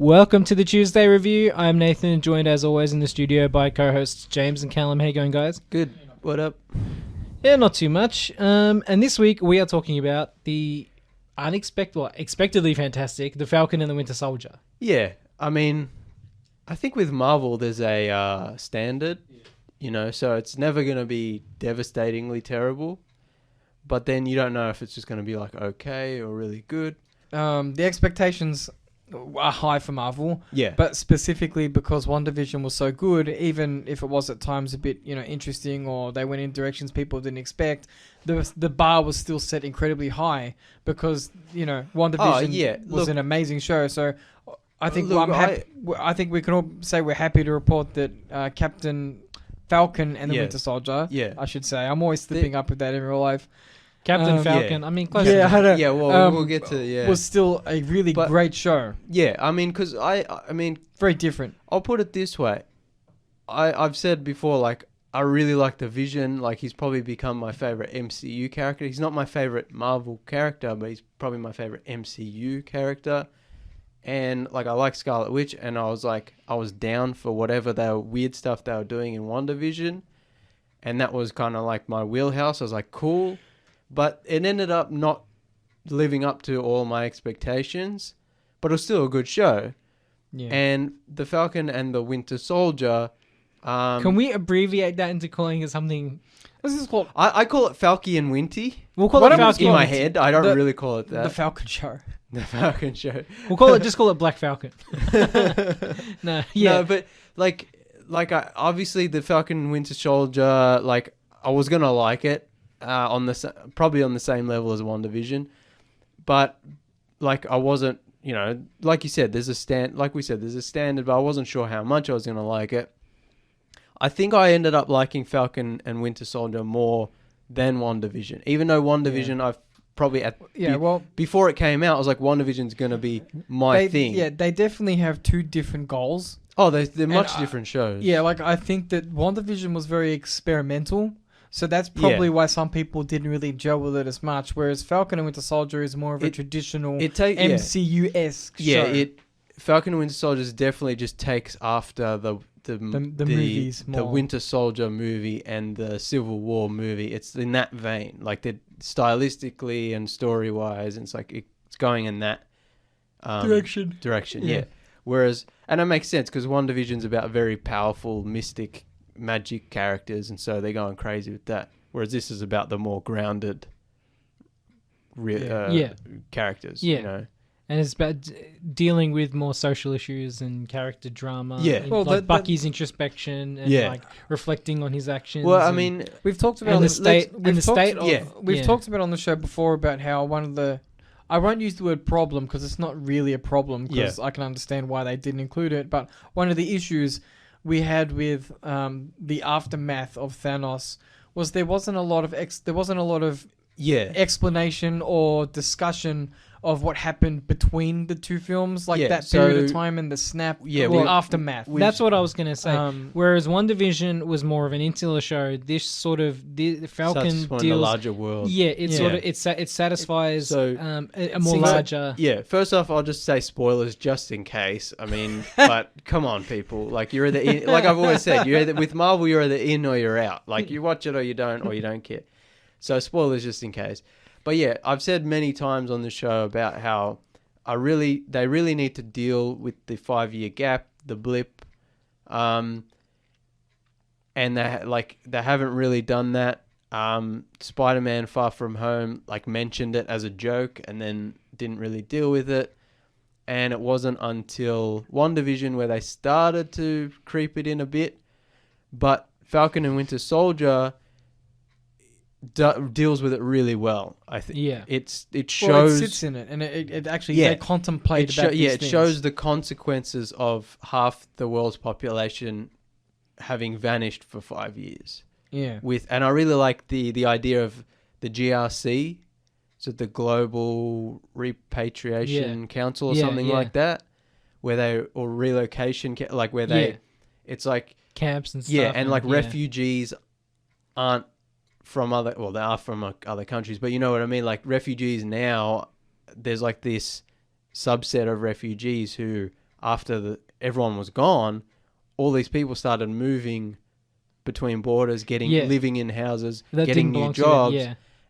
Welcome to the Tuesday Review. I'm Nathan, joined as always in the studio by co-hosts James and Callum. How you going, guys? Good. What up? Yeah, not too much. And this week we are talking about the expectedly fantastic, The Falcon and the Winter Soldier. Yeah, I mean, I think with Marvel there's a standard, so it's never going to be devastatingly terrible, but then you don't know if it's just going to be like okay or really good. The expectations are high for Marvel. Yeah. But specifically because WandaVision was so good, even if it was at times a bit, interesting or they went in directions people didn't expect, the bar was still set incredibly high because, WandaVision was an amazing show. So I think I think we can all say we're happy to report that Captain Falcon and the Winter Soldier, I should say. I'm always slipping up with that in real life. Captain Falcon, I mean, close enough. We'll get to was still a really great show. Yeah, I mean, because I mean... Very different. I'll put it this way. I've said before, like, I really like the Vision. Like, he's probably become my favorite MCU character. He's not my favorite Marvel character, but he's probably my favorite MCU character. And, like, I like Scarlet Witch, and I was down for whatever weird stuff they were doing in WandaVision. And that was kind of like my wheelhouse. I was like, cool. But it ended up not living up to all my expectations, but it was still a good show. Yeah. And The Falcon and the Winter Soldier... can we abbreviate that into calling it something... What's this called? I call it Falky and Winty. We'll call it Falcon in my head. I don't really call it that. The Falcon Show. The Falcon Show. We'll just call it Black Falcon. No, but obviously the Falcon and Winter Soldier, like, I was going to like it. Probably on the same level as WandaVision, but like I wasn't, like you said, there's a standard, but I wasn't sure how much I was going to like it. I think I ended up liking Falcon and Winter Soldier more than WandaVision, even though WandaVision I've probably before it came out, I was like, WandaVision's going to be my thing. Yeah, they definitely have two different goals. Oh, they're much different shows. Yeah, like I think that WandaVision was very experimental. So that's probably why some people didn't really gel with it as much, whereas Falcon and Winter Soldier is more of a traditional MCU-esque show. Falcon and Winter Soldier definitely just takes after the movies more. The Winter Soldier movie and the Civil War movie. It's in that vein, like they're stylistically and story-wise, and it's like it's going in that direction. Yeah. Whereas, and it makes sense because WandaVision's about very powerful, mystic, magic characters, and so they're going crazy with that, whereas this is about the more grounded characters, and it's about dealing with more social issues and character drama, Bucky's introspection and like reflecting on his actions. Well, I mean, we've talked about we've talked about on the show before about how one of the, I won't use the word problem because it's not really a problem because I can understand why they didn't include it, but one of the issues we had with the aftermath of Thanos was there wasn't a lot of explanation or discussion of what happened between the two films, like that period of time and the snap, the aftermath. That's what I was going to say. Whereas WandaVision was more of an insular show, this sort of the Falcon deals in a larger world. Yeah, it satisfies a more larger. Yeah, first off, I'll just say spoilers just in case. I mean, but come on, people. Like you're either in, like I've always said, with Marvel, you're either in or you're out. Like you watch it or you don't care. So spoilers just in case. But yeah, I've said many times on the show about how they really need to deal with the 5-year gap, the blip, and they haven't really done that. Spider-Man: Far From Home mentioned it as a joke and then didn't really deal with it, and it wasn't until WandaVision where they started to creep it in a bit. But Falcon and Winter Soldier deals with it really well, I think. Yeah, it shows. Well, it sits in it, and it actually they contemplate about these things. It shows the consequences of half the world's population having vanished for 5 years. Yeah, and I really like the idea of the GRC, so the Global Repatriation Council or something like that, or relocation, where they, it's like camps and stuff. Yeah, and refugees aren't from they are from other countries, but you know what I mean? Like refugees now, there's this subset of refugees who after everyone was gone, all these people started moving between borders, living in houses, getting new jobs.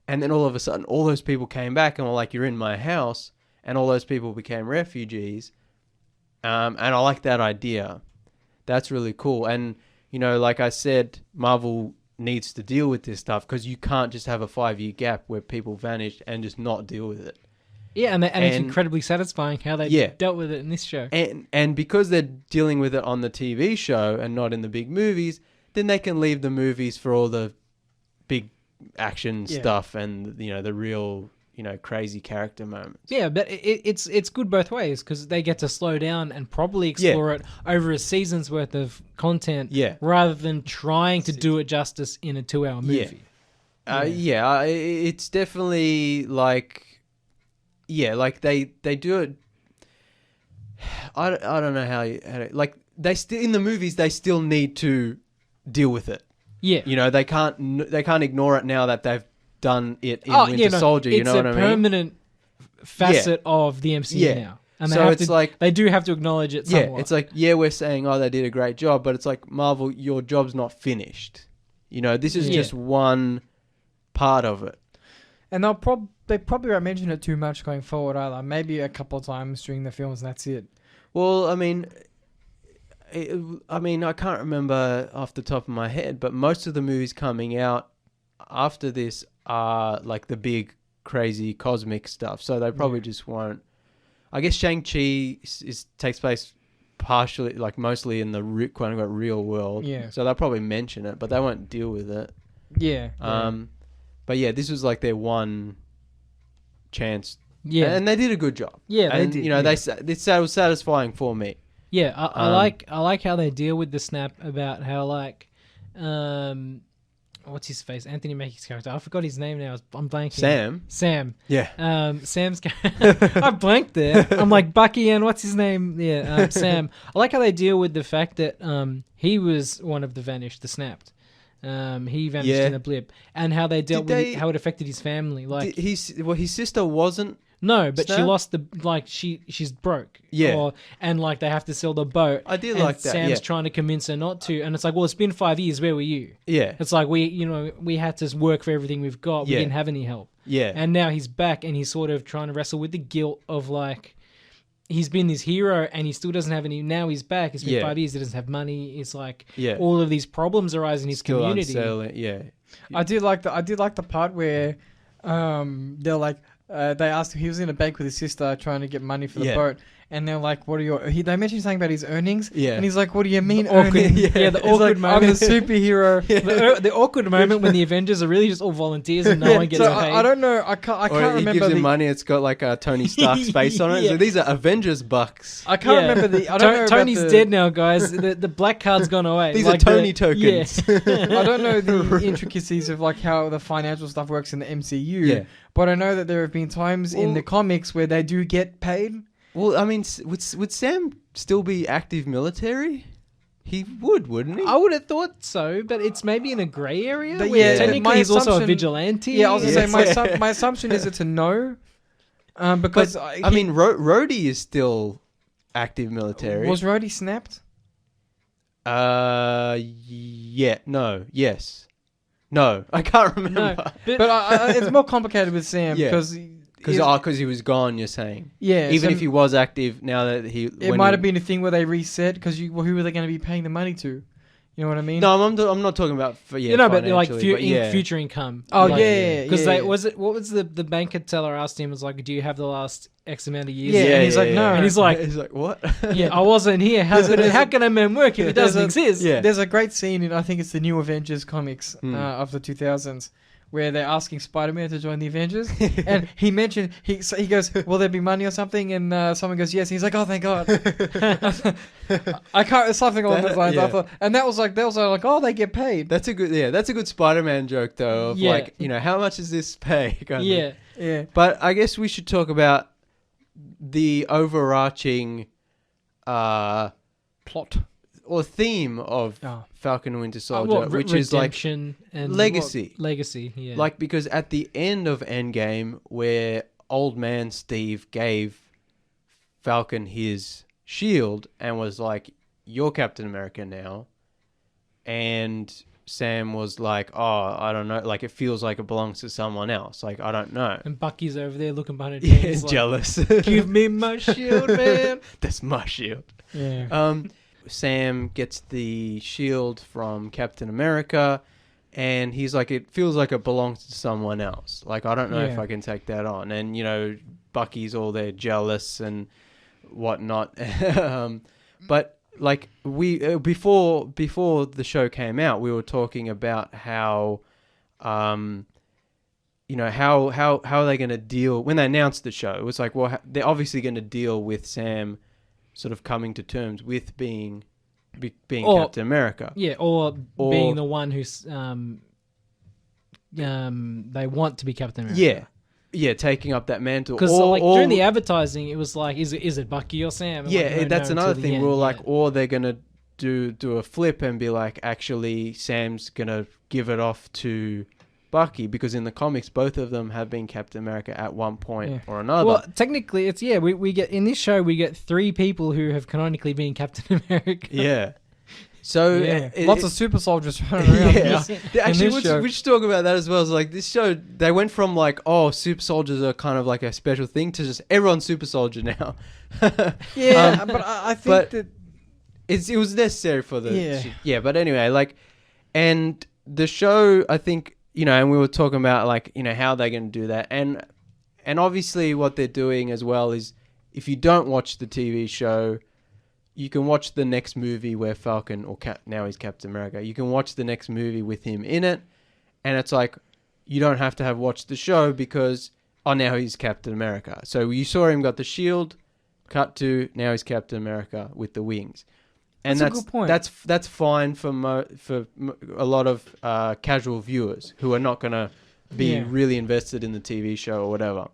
And then all of a sudden, all those people came back and were like, "You're in my house," and all those people became refugees. And I like that idea. That's really cool. And, like I said, Marvel needs to deal with this stuff because you can't just have a 5-year gap where people vanished and just not deal with it. Yeah, and it's incredibly satisfying how they dealt with it in this show. And because they're dealing with it on the TV show and not in the big movies, then they can leave the movies for all the big action stuff and, the real... crazy character moments. Yeah, but it's good both ways because they get to slow down and probably explore it over a season's worth of content rather than trying to do it justice in a 2-hour movie. It's definitely like they do it. I don't know how to, like they still in the movies they still need to deal with it. Yeah, they can't ignore it now that they've done it in Winter Soldier, you know what I mean? It's a permanent facet of the MCU now. And they do have to acknowledge it somewhat. Yeah, it's like, we're saying, they did a great job, but it's like, Marvel, your job's not finished. This is just one part of it. And they probably won't mention it too much going forward either. Maybe a couple of times during the films and that's it. Well, I mean, I can't remember off the top of my head, but most of the movies coming out after this are like the big crazy cosmic stuff, so they probably just won't. I guess Shang-Chi takes place partially, like mostly in the quote unquote real world, so they'll probably mention it, but they won't deal with it. But this was like their one chance, and they did a good job. They did. It was satisfying for me. I like how they deal with the snap about how like what's his face? Anthony Mackie's character. I forgot his name now. I'm blanking. Sam. Yeah. Sam's I blanked there. I'm like Bucky and what's his name? Yeah, Sam. I like how they deal with the fact that he was one of the vanished, the snapped. He vanished in a blip, and how they dealt with how it affected his family. Like his sister wasn't. No, but she lost she's broke. Yeah. And like they have to sell the boat. I did like that. Sam's trying to convince her not to. And it's like, well, it's been 5 years. Where were you? Yeah. It's like we had to work for everything we've got. We didn't have any help. Yeah. And now he's back and he's sort of trying to wrestle with the guilt of like, he's been this hero and he still doesn't have any. Now he's back. It's been 5 years. He doesn't have money. It's like all of these problems arise in his community. I did like the part where they're like, they asked him, he was in a bank with his sister trying to get money for the boat, and they're like, "What are they mentioned something about his earnings?" And he's like, "What do you mean earnings?" The awkward moment. I'm the superhero. The awkward moment when the Avengers are really just all volunteers and no one gets paid. I don't know. I can't remember. He gives him money. It's got like a Tony Stark's face on it. So these are Avengers bucks. I can't remember the. I don't know. Tony's dead now, guys. The black card's gone away. These are Tony tokens. I don't know the intricacies of like how the financial stuff works in the MCU. Yeah. But I know that there have been times in the comics where they do get paid. Well, I mean, would Sam still be active military? He wouldn't he? I would have thought so, but it's maybe in a grey area. But technically he's also a vigilante. Yeah, I was going to say, my assumption is it's a no. Because... I mean, Rhodey is still active military. Was Rhodey snapped? Yes. No, I can't remember. No, but it's more complicated with Sam because he was gone. You're saying, even if he was active, now that it might have been a thing where they reset because who were they going to be paying the money to? You know what I mean? No, I'm not talking about but like future income. Oh like, because what was the banker teller asked him was like, do you have the last X amount of years? And he's like, no, and he's like what? I wasn't here. How can a man work if it doesn't exist? There's a great scene in I think it's the New Avengers comics of the 2000s. Where they're asking Spider-Man to join the Avengers, and he mentioned he goes, "Will there be money or something?" And someone goes, "Yes." And he's like, "Oh, thank God." I can't. Something along those lines. I thought, and that was like, "Oh, they get paid." That's a good Spider-Man joke though. Of like, how much does this pay? Yeah. But I guess we should talk about the overarching plot or theme of Falcon and Winter Soldier, which is like and legacy. Legacy, yeah. Like, because at the end of Endgame, where Old Man Steve gave Falcon his shield and was like, "You're Captain America now," and Sam was like, "Oh, I don't know. Like, it feels like it belongs to someone else. Like, I don't know." And Bucky's over there looking behind her. Yeah, Like, jealous. Give me my shield, man. That's my shield. Yeah. Sam gets the shield from Captain America, and he's like, "It feels like it belongs to someone else. Like, I don't know if Yeah. I can take that on." And, you know, Bucky's all there jealous and whatnot. But like we before the show came out, we were talking about how, you know, how are they going to deal when they announced the show? It was like, well, they're obviously going to deal with Sam sort of coming to terms with being Captain America. Yeah, or being the one who's they want to be Captain America. Yeah, taking up that mantle. Because like during the advertising, it was like, is it Bucky or Sam? And Yeah, like, you don't that's know another until the thing. end, We're like, or they're gonna do a flip and be like, actually, Sam's gonna give it off to Bucky, because in the comics, both of them have been Captain America at one point or another. Well, technically, it's we get in this show we get 3 people who have canonically been Captain America. Yeah. So lots of super soldiers running around. Actually, we should talk about that as well. It's like this show, they went from like, oh, super soldiers are kind of like a special thing, to just everyone's super soldier now. But I think that it was necessary for the yeah. But anyway, like, and the show, I think, you know, and we were talking about like, you know, how they're going to do that, and obviously what they're doing as well is, if you don't watch the TV show, you can watch the next movie where Falcon, or now he's Captain America, you can watch the next movie with him in it, and it's like, you don't have to have watched the show because, oh, now he's Captain America. So you saw him got the shield, cut to, now he's Captain America with the wings. And that's a good point. That's fine for a lot of casual viewers who are not going to be really invested in the TV show or whatever.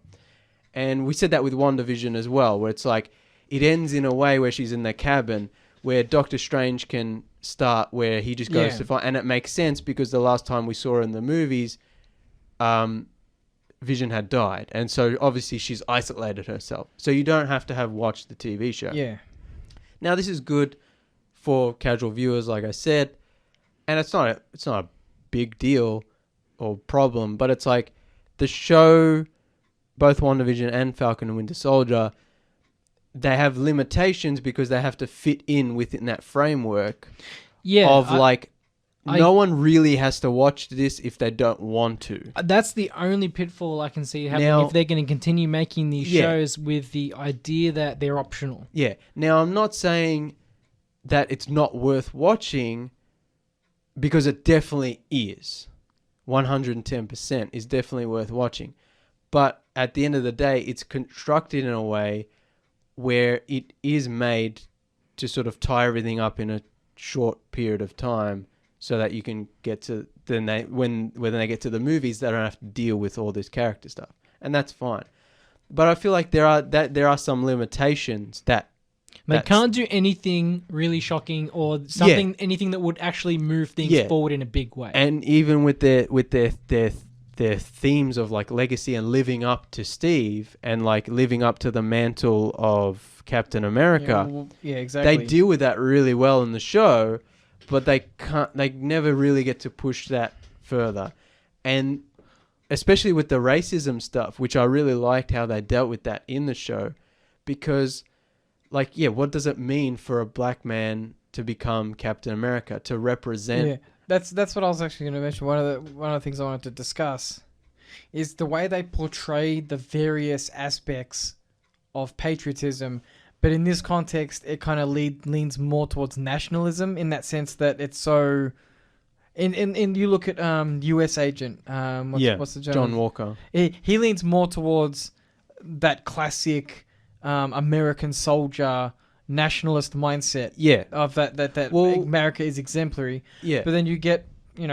And we said that with WandaVision as well, where it's like, it ends in a way where she's in the cabin, where Doctor Strange can start, where he just goes to find, and it makes sense because the last time we saw her in the movies, Vision had died, and so obviously she's isolated herself. So you don't have to have watched the TV show. Yeah. Now this is good for casual viewers, like I said, and it's not a big deal or problem, but it's like the show, both WandaVision and Falcon and Winter Soldier, they have limitations because they have to fit in within that framework no one really has to watch this if they don't want to. That's the only pitfall I can see happening if they're going to continue making these shows with the idea that they're optional. Yeah. Now, I'm not saying that it's not worth watching, because it definitely is. 110% is definitely worth watching. But at the end of the day, it's constructed in a way where it is made to sort of tie everything up in a short period of time, so that you can get to when they get to the movies, they don't have to deal with all this character stuff, and that's fine. But I feel like there are some limitations that they can't do anything really shocking or anything that would actually move things forward in a big way. And even with their themes of like legacy and living up to Steve and like living up to the mantle of Captain America, exactly. They deal with that really well in the show, but they never really get to push that further. And especially with the racism stuff, which I really liked how they dealt with that in the show, because like, what does it mean for a black man to become Captain America, to represent? Yeah. That's what I was actually going to mention. One of the things I wanted to discuss is the way they portray the various aspects of patriotism, but in this context, it kind of leans more towards nationalism, in that sense that it's so. In you look at U.S. Agent, what's the gentleman? John Walker. He leans more towards that classic American soldier nationalist mindset. Yeah. Of that America is exemplary. Yeah. But then you get,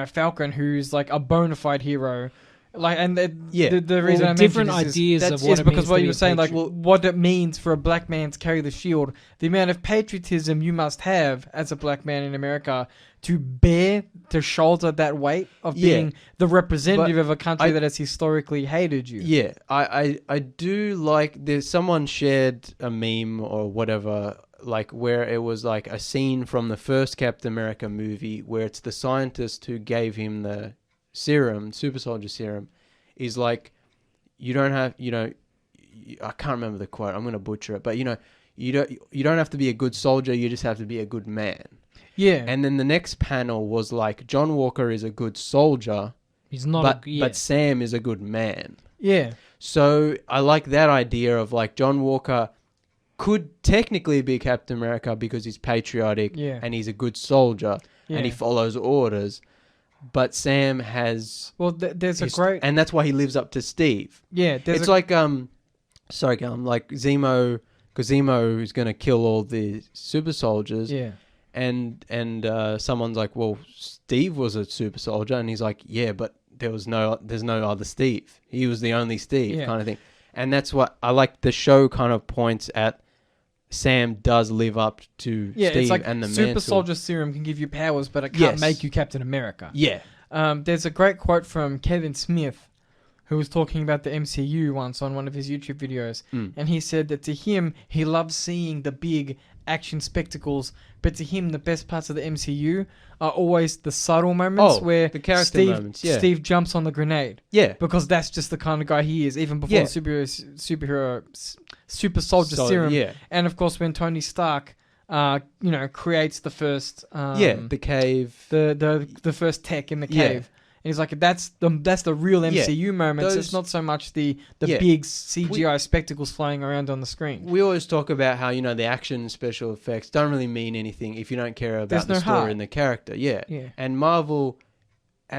Falcon, who's like a bona fide hero. Like, and the reason I mention different this ideas is of what it because means what to you be were a saying, like patriot. what it means for a black man to carry the shield, the amount of patriotism you must have as a black man in America to shoulder that weight of being the representative of a country that has historically hated you. Yeah, I do like. Someone shared a meme or whatever like where it was like a scene from the first Captain America movie where it's the scientist who gave him the serum, super soldier serum, is like, you don't have, I can't remember the quote, I'm going to butcher it, but you don't have to be a good soldier, you just have to be a good man. Yeah. And then the next panel was like, John Walker is a good soldier, He's not but Sam is a good man. Yeah. So I like that idea of like John Walker could technically be Captain America because he's patriotic and he's a good soldier and he follows orders. But Sam has... Well, there's a great... And that's why he lives up to Steve. Yeah. It's like... Sorry, Callum. Like Zemo... Because Zemo is going to kill all the super soldiers. Yeah. And someone's like, well, Steve was a super soldier. And he's like, yeah, but there's no other Steve. He was the only Steve kind of thing. And that's what I like. The show kind of points at Sam does live up to Steve it's like and the super mantle. soldier serum can give you powers, but it can't make you Captain America. Yeah. There's a great quote from Kevin Smith, who was talking about the MCU once on one of his YouTube videos. And he said that to him, he loves seeing the big action spectacles, but to him, the best parts of the MCU are always the subtle moments where the character moments, Steve jumps on the grenade. Yeah. Because that's just the kind of guy he is, even before the super soldier serum. Yeah. And of course, when Tony Stark, creates the first... the cave. The first tech in the cave. And he's like, that's the real MCU moments. It's not so much the big CGI spectacles flying around on the screen. We always talk about how, the action and special effects don't really mean anything if you don't care about the story and the character. Yeah. And Marvel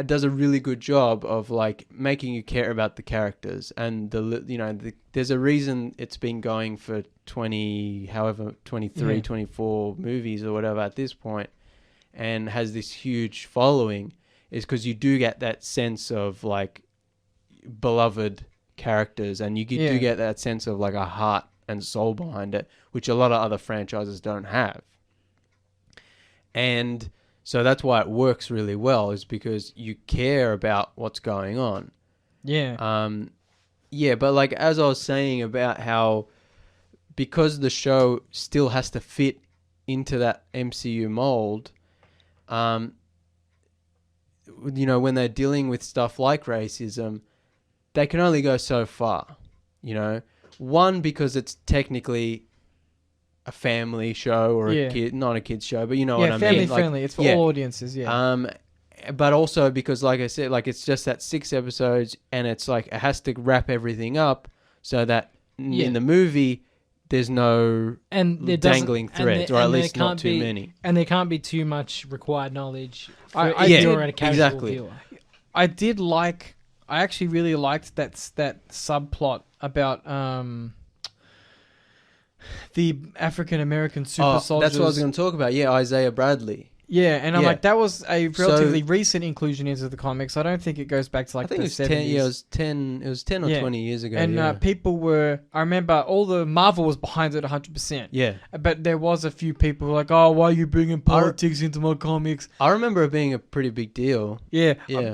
does a really good job of like making you care about the characters. And there's a reason it's been going for 23, 24 movies or whatever at this point, and has this huge following. Is because you do get that sense of like beloved characters, and you do get that sense of like a heart and soul behind it, which a lot of other franchises don't have. And so that's why it works really well, is because you care about what's going on. Yeah. But like as I was saying about how, because the show still has to fit into that MCU mold, when they're dealing with stuff like racism, they can only go so far. One, because it's technically a family show or a kid, not a kid's show, but what I mean. Family friendly. It's for all audiences. Yeah. But also because, like I said, like it's just that 6 episodes, and it's like it has to wrap everything up so that in the movie there's no dangling threads, or at least not too many. And there can't be too much required knowledge for I a casual viewer. I actually really liked that subplot about the African American super soldiers. That's what I was going to talk about. Yeah, Isaiah Bradley. Yeah, and I'm like, that was a relatively recent inclusion into the comics. I don't think it goes back to like the 70s. It was 10 or 20 years ago. And people were, I remember all the Marvel was behind it 100%. Yeah. But there was a few people who were like, oh, why are you bringing politics into my comics? I remember it being a pretty big deal. Yeah.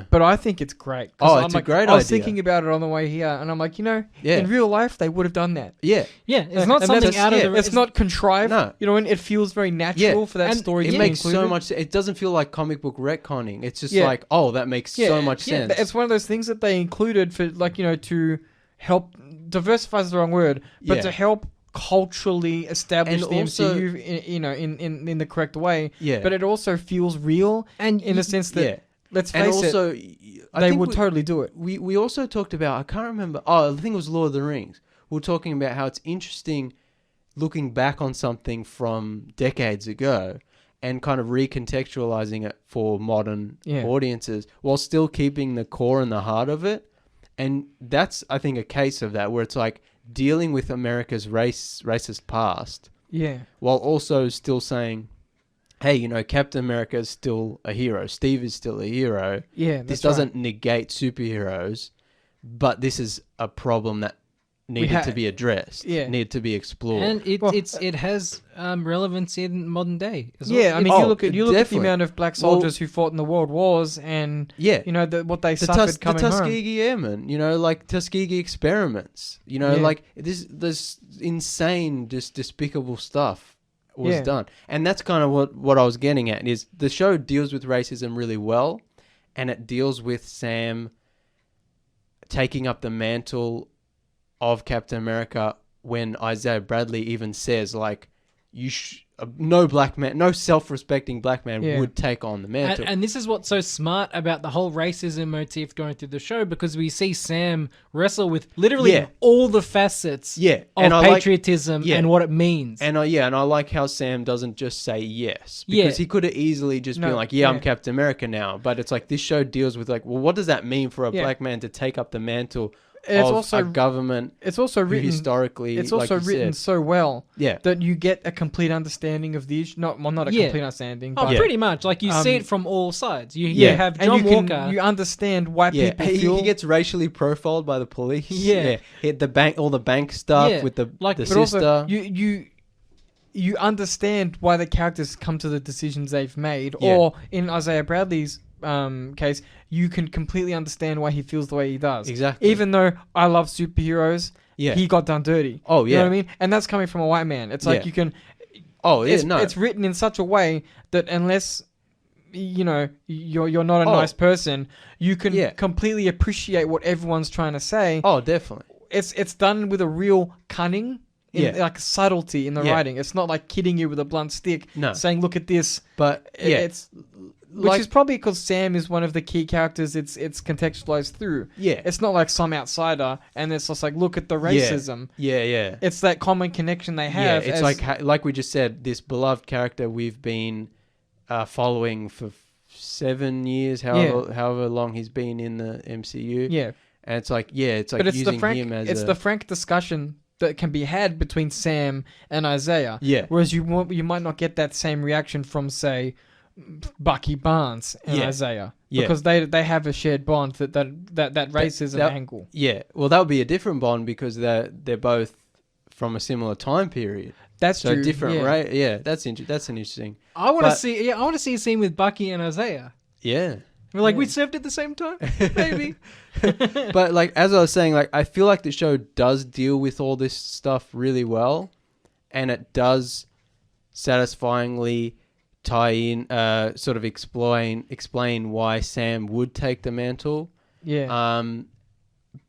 But I think it's great. It's a great idea. I was thinking about it on the way here, and I'm like, in real life, they would have done that. Yeah. Yeah, it's not something out of the... It's not contrived. No. And it feels very natural for that story to be makes included. so much. It doesn't feel like comic book retconning. It's just like, oh, that makes so much sense. It's one of those things that they included for, like, to help, diversify is the wrong word, but to help culturally establish the MCU in the correct way. Yeah. But it also feels real, and in the sense that, let's face it, they would totally do it. We also talked about, I can't remember, I think it was Lord of the Rings. We were talking about how it's interesting looking back on something from decades ago and kind of recontextualizing it for modern audiences while still keeping the core and the heart of it. And that's, I think, a case of that, where it's like dealing with America's racist past, while also still saying, hey, Captain America is still a hero. Steve is still a hero. Yeah, this doesn't negate superheroes, but this is a problem that needed to be addressed, needed to be explored, and it has relevance in modern day as well. Yeah, I mean, you look at the amount of black soldiers who fought in the world wars, and what they suffered coming home. The Tuskegee Airmen, like Tuskegee experiments, like this insane, just despicable stuff was done. And that's kind of what I was getting at, is the show deals with racism really well, and it deals with Sam taking up the mantle of Captain America when Isaiah Bradley even says, like, no black man, no self-respecting black man would take on the mantle. And this is what's so smart about the whole racism motif going through the show, because we see Sam wrestle with literally all the facets of patriotism and what it means. And I like how Sam doesn't just say yes, because he could have easily just been like, I'm Captain America now. But it's like, this show deals with, like, well, what does that mean for a black man to take up the mantle of a government? It's also written historically. It's also written so well that you get a complete understanding of the issue. Not a complete understanding, but pretty much. Like, you see it from all sides. You have John Walker. You understand why people feel. He gets racially profiled by the police. Hit the bank, all the bank stuff with the sister. Also, you understand why the characters come to the decisions they've made, or in Isaiah Bradley's case, you can completely understand why he feels the way he does. Exactly. Even though I love superheroes, he got done dirty. Oh, yeah. You know what I mean? And that's coming from a white man. It's like you can... It's written in such a way that unless, you're not a nice person, you can completely appreciate what everyone's trying to say. Oh, definitely. It's done with a real cunning, like subtlety in the writing. It's not like kidding you with a blunt stick, saying, look at this. But, it's... Which is probably because Sam is one of the key characters it's contextualized through. Yeah. It's not like some outsider, and it's just like, look at the racism. Yeah. It's that common connection they have. Yeah, it's like we just said, this beloved character we've been following for 7 years, however long he's been in the MCU. Yeah. And it's like, but it's using him as It's the frank discussion that can be had between Sam and Isaiah. Yeah. Whereas you might not get that same reaction from, say, Bucky Barnes and Isaiah, because they have a shared bond that racism angle. Yeah, well, that would be a different bond because they're both from a similar time period. That's so true. Different, right? Yeah, that's an interesting. I want to see. Yeah, I want to see a scene with Bucky and Isaiah. Yeah, we're like we served at the same time, maybe. But like as I was saying, like I feel like the show does deal with all this stuff really well, and it does satisfyingly tie in, sort of explain why Sam would take the mantle. Yeah.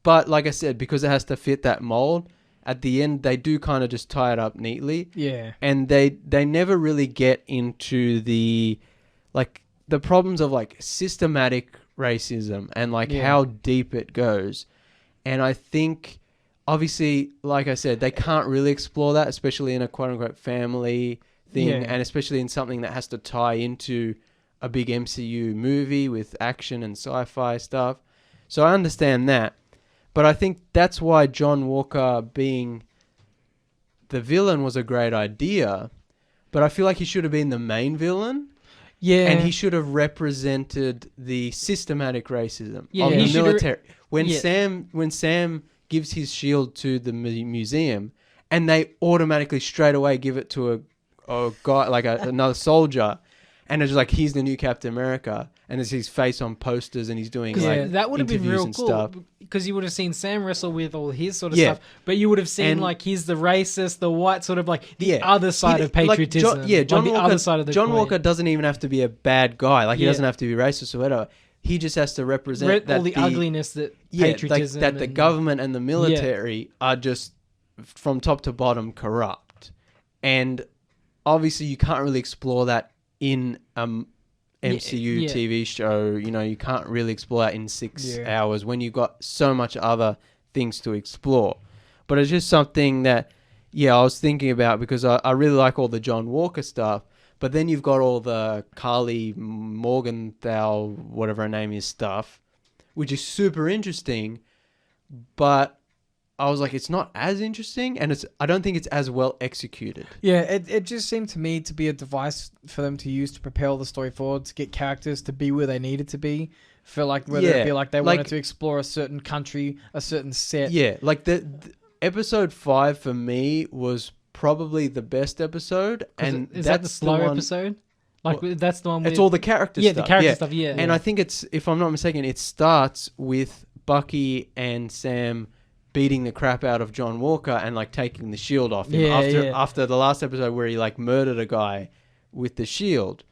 But like I said, because it has to fit that mold, at the end they do kind of just tie it up neatly. Yeah. And they never really get into the problems of like systematic racism and like how deep it goes. And I think obviously, like I said, they can't really explore that, especially in a quote unquote family thing, and especially in something that has to tie into a big MCU movie with action and sci-fi stuff. So I understand that, but I think that's why John Walker being the villain was a great idea, but I feel like he should have been the main villain. Yeah. And he should have represented the systematic racism of he the military. When Sam gives his shield to the museum and they automatically straight away give it to a guy, like another soldier, and it's like, he's the new Captain America, and it's his face on posters, and he's doing like that would have been real cool, because you would have seen Sam wrestle with all his sort of stuff, but you would have seen like he's the racist, the white, sort of like the other side of patriotism. John Walker doesn't even have to be a bad guy, like he doesn't have to be racist or whatever. He just has to represent all the ugliness that patriotism that the government and the military are just from top to bottom corrupt, and obviously you can't really explore that in MCU TV show. You know, you can't really explore that in 6 hours when you've got so much other things to explore. But it's just something that, I was thinking about, because I really like all the John Walker stuff, but then you've got all the Carly Morgenthau, whatever her name is, stuff, which is super interesting, but I was like, it's not as interesting, and I don't think it's as well executed. Yeah, it just seemed to me to be a device for them to use to propel the story forward, to get characters to be where they needed to be. For like whether it be like they wanted to explore a certain country, a certain set. Yeah, like the episode 5 for me was probably the best episode, and is that the slow episode? Like that's the one. It's all the character stuff. The character stuff. Yeah, and I think it's, if I'm not mistaken, it starts with Bucky and Sam beating the crap out of John Walker and like taking the shield off him Yeah, after the last episode where he like murdered a guy with the shield.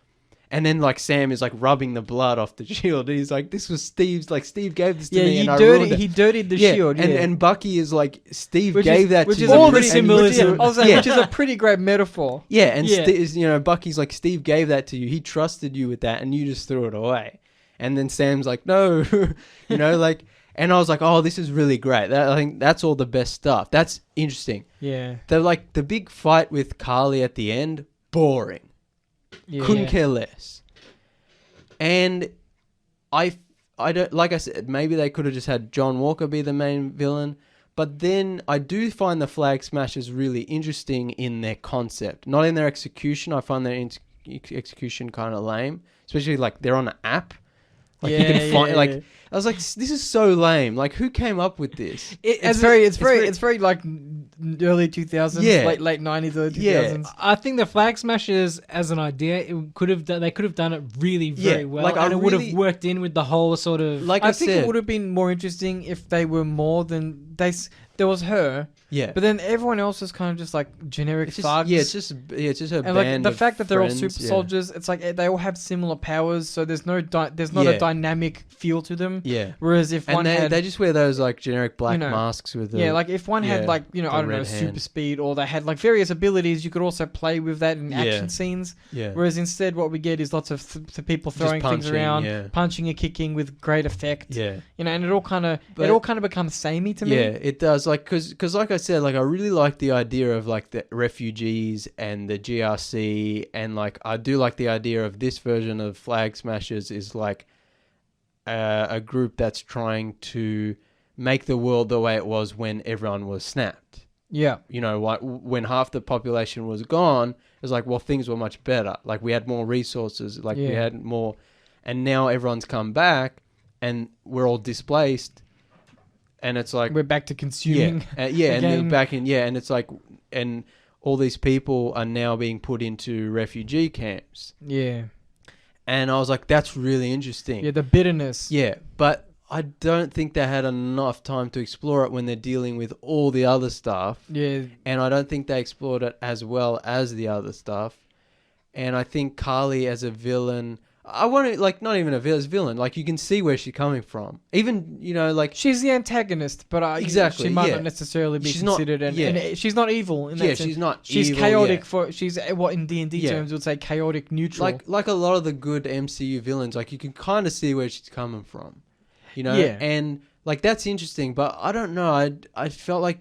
And then like Sam is like rubbing the blood off the shield. And he's like, this was Steve's, like Steve gave this to me and I ruined it. He dirtied the shield. And Bucky is like, Steve Which gave is, that which to is you. all the symbolism. Which is a pretty great metaphor. Yeah, and Yeah. you know, Bucky's like, Steve gave that to you. He trusted you with that, and you just threw it away. And then Sam's like, no, you know, like, and I was like, oh, this is really great. I think that's all the best stuff. That's interesting. Yeah. The big fight with Carly at the end, boring. Yeah. Couldn't care less. And I don't, like I said, maybe they could have just had John Walker be the main villain. But then I do find the Flag Smashers really interesting in their concept, not in their execution. I find their execution kind of lame, especially like they're on an app. Like you can find I was like, this is so lame. Like, who came up with this? It's very like early 2000s, Yeah. late 90s, early 2000s. Yeah. I think the Flag Smashers, as an idea, they could have done it really very Yeah, well, like, and I it would have really- worked in with the whole sort of. Like I I think said, it would have been more interesting if they were more than there was her, yeah. but then everyone else is kind of just like generic It's just, thugs. yeah, it's just a and like band the of fact that they're all friends, super yeah. soldiers, it's like they all have similar powers, so there's not Yeah. a dynamic feel to them. Yeah. Whereas if And one they, had they just wear those like generic black You know, masks with the like if one had yeah, like I the don't know red super hand. speed, or they had like various abilities, you could also play with that in Yeah. action scenes. yeah. Whereas instead, what we get is lots of people Just throwing things punching, around, yeah. punching and kicking with great effect. Yeah. And it all kind of But- becomes samey to me. Yeah, it does. Like, cause like I said, like I really like the idea of like the refugees and the GRC, and like I do like the idea of this version of Flag Smashers is like a group that's trying to make the world the way it was when everyone was snapped. Yeah. You know, when half the population was gone, it was like, well, things were much better. Like we had more resources, like we Yeah. had more, and now everyone's come back, and we're all displaced, and it's like We're back to consuming. and again. then back in, and it's like, and all these people are now being put into refugee camps, Yeah. and I was like, that's really interesting. Yeah, the bitterness. Yeah, but I don't think they had enough time to explore it when they're dealing with all the other stuff, Yeah. and I don't think they explored it as well as the other stuff. And I think Carly as a villain, I want to, like, not even a villain, like you can see where she's coming from. Even, you know, like, She's the antagonist, but Exactly, she might yeah. not necessarily be She's not- considered yeah. and she's not evil in that yeah, sense. she's not She's evil, chaotic yeah. she's what in D&D Yeah. terms would say chaotic neutral. Like a lot of the good MCU villains, like you can kind of see where she's coming from, you know. Yeah. And like that's interesting, but I don't know. I felt like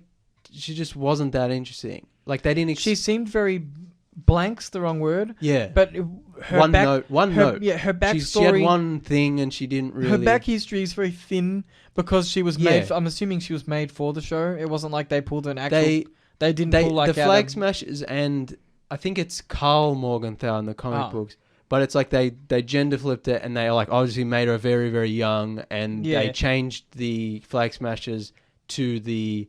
she just wasn't that interesting. Like they didn't. She seemed very blank's the wrong word, yeah. but her one back, note. One her, note. Yeah, her She had backstory. one thing, and she didn't really. Her back history is very thin because she was Yeah. made. I'm assuming she was made for the show. It wasn't like they pulled an actual. They didn't pull like the out Flag a- Smashers, and I think it's Carl Morgenthau in the comic Oh. books. But it's like they gender flipped it, and they like obviously made her very, very young, and Yeah. they changed the Flag Smashers to the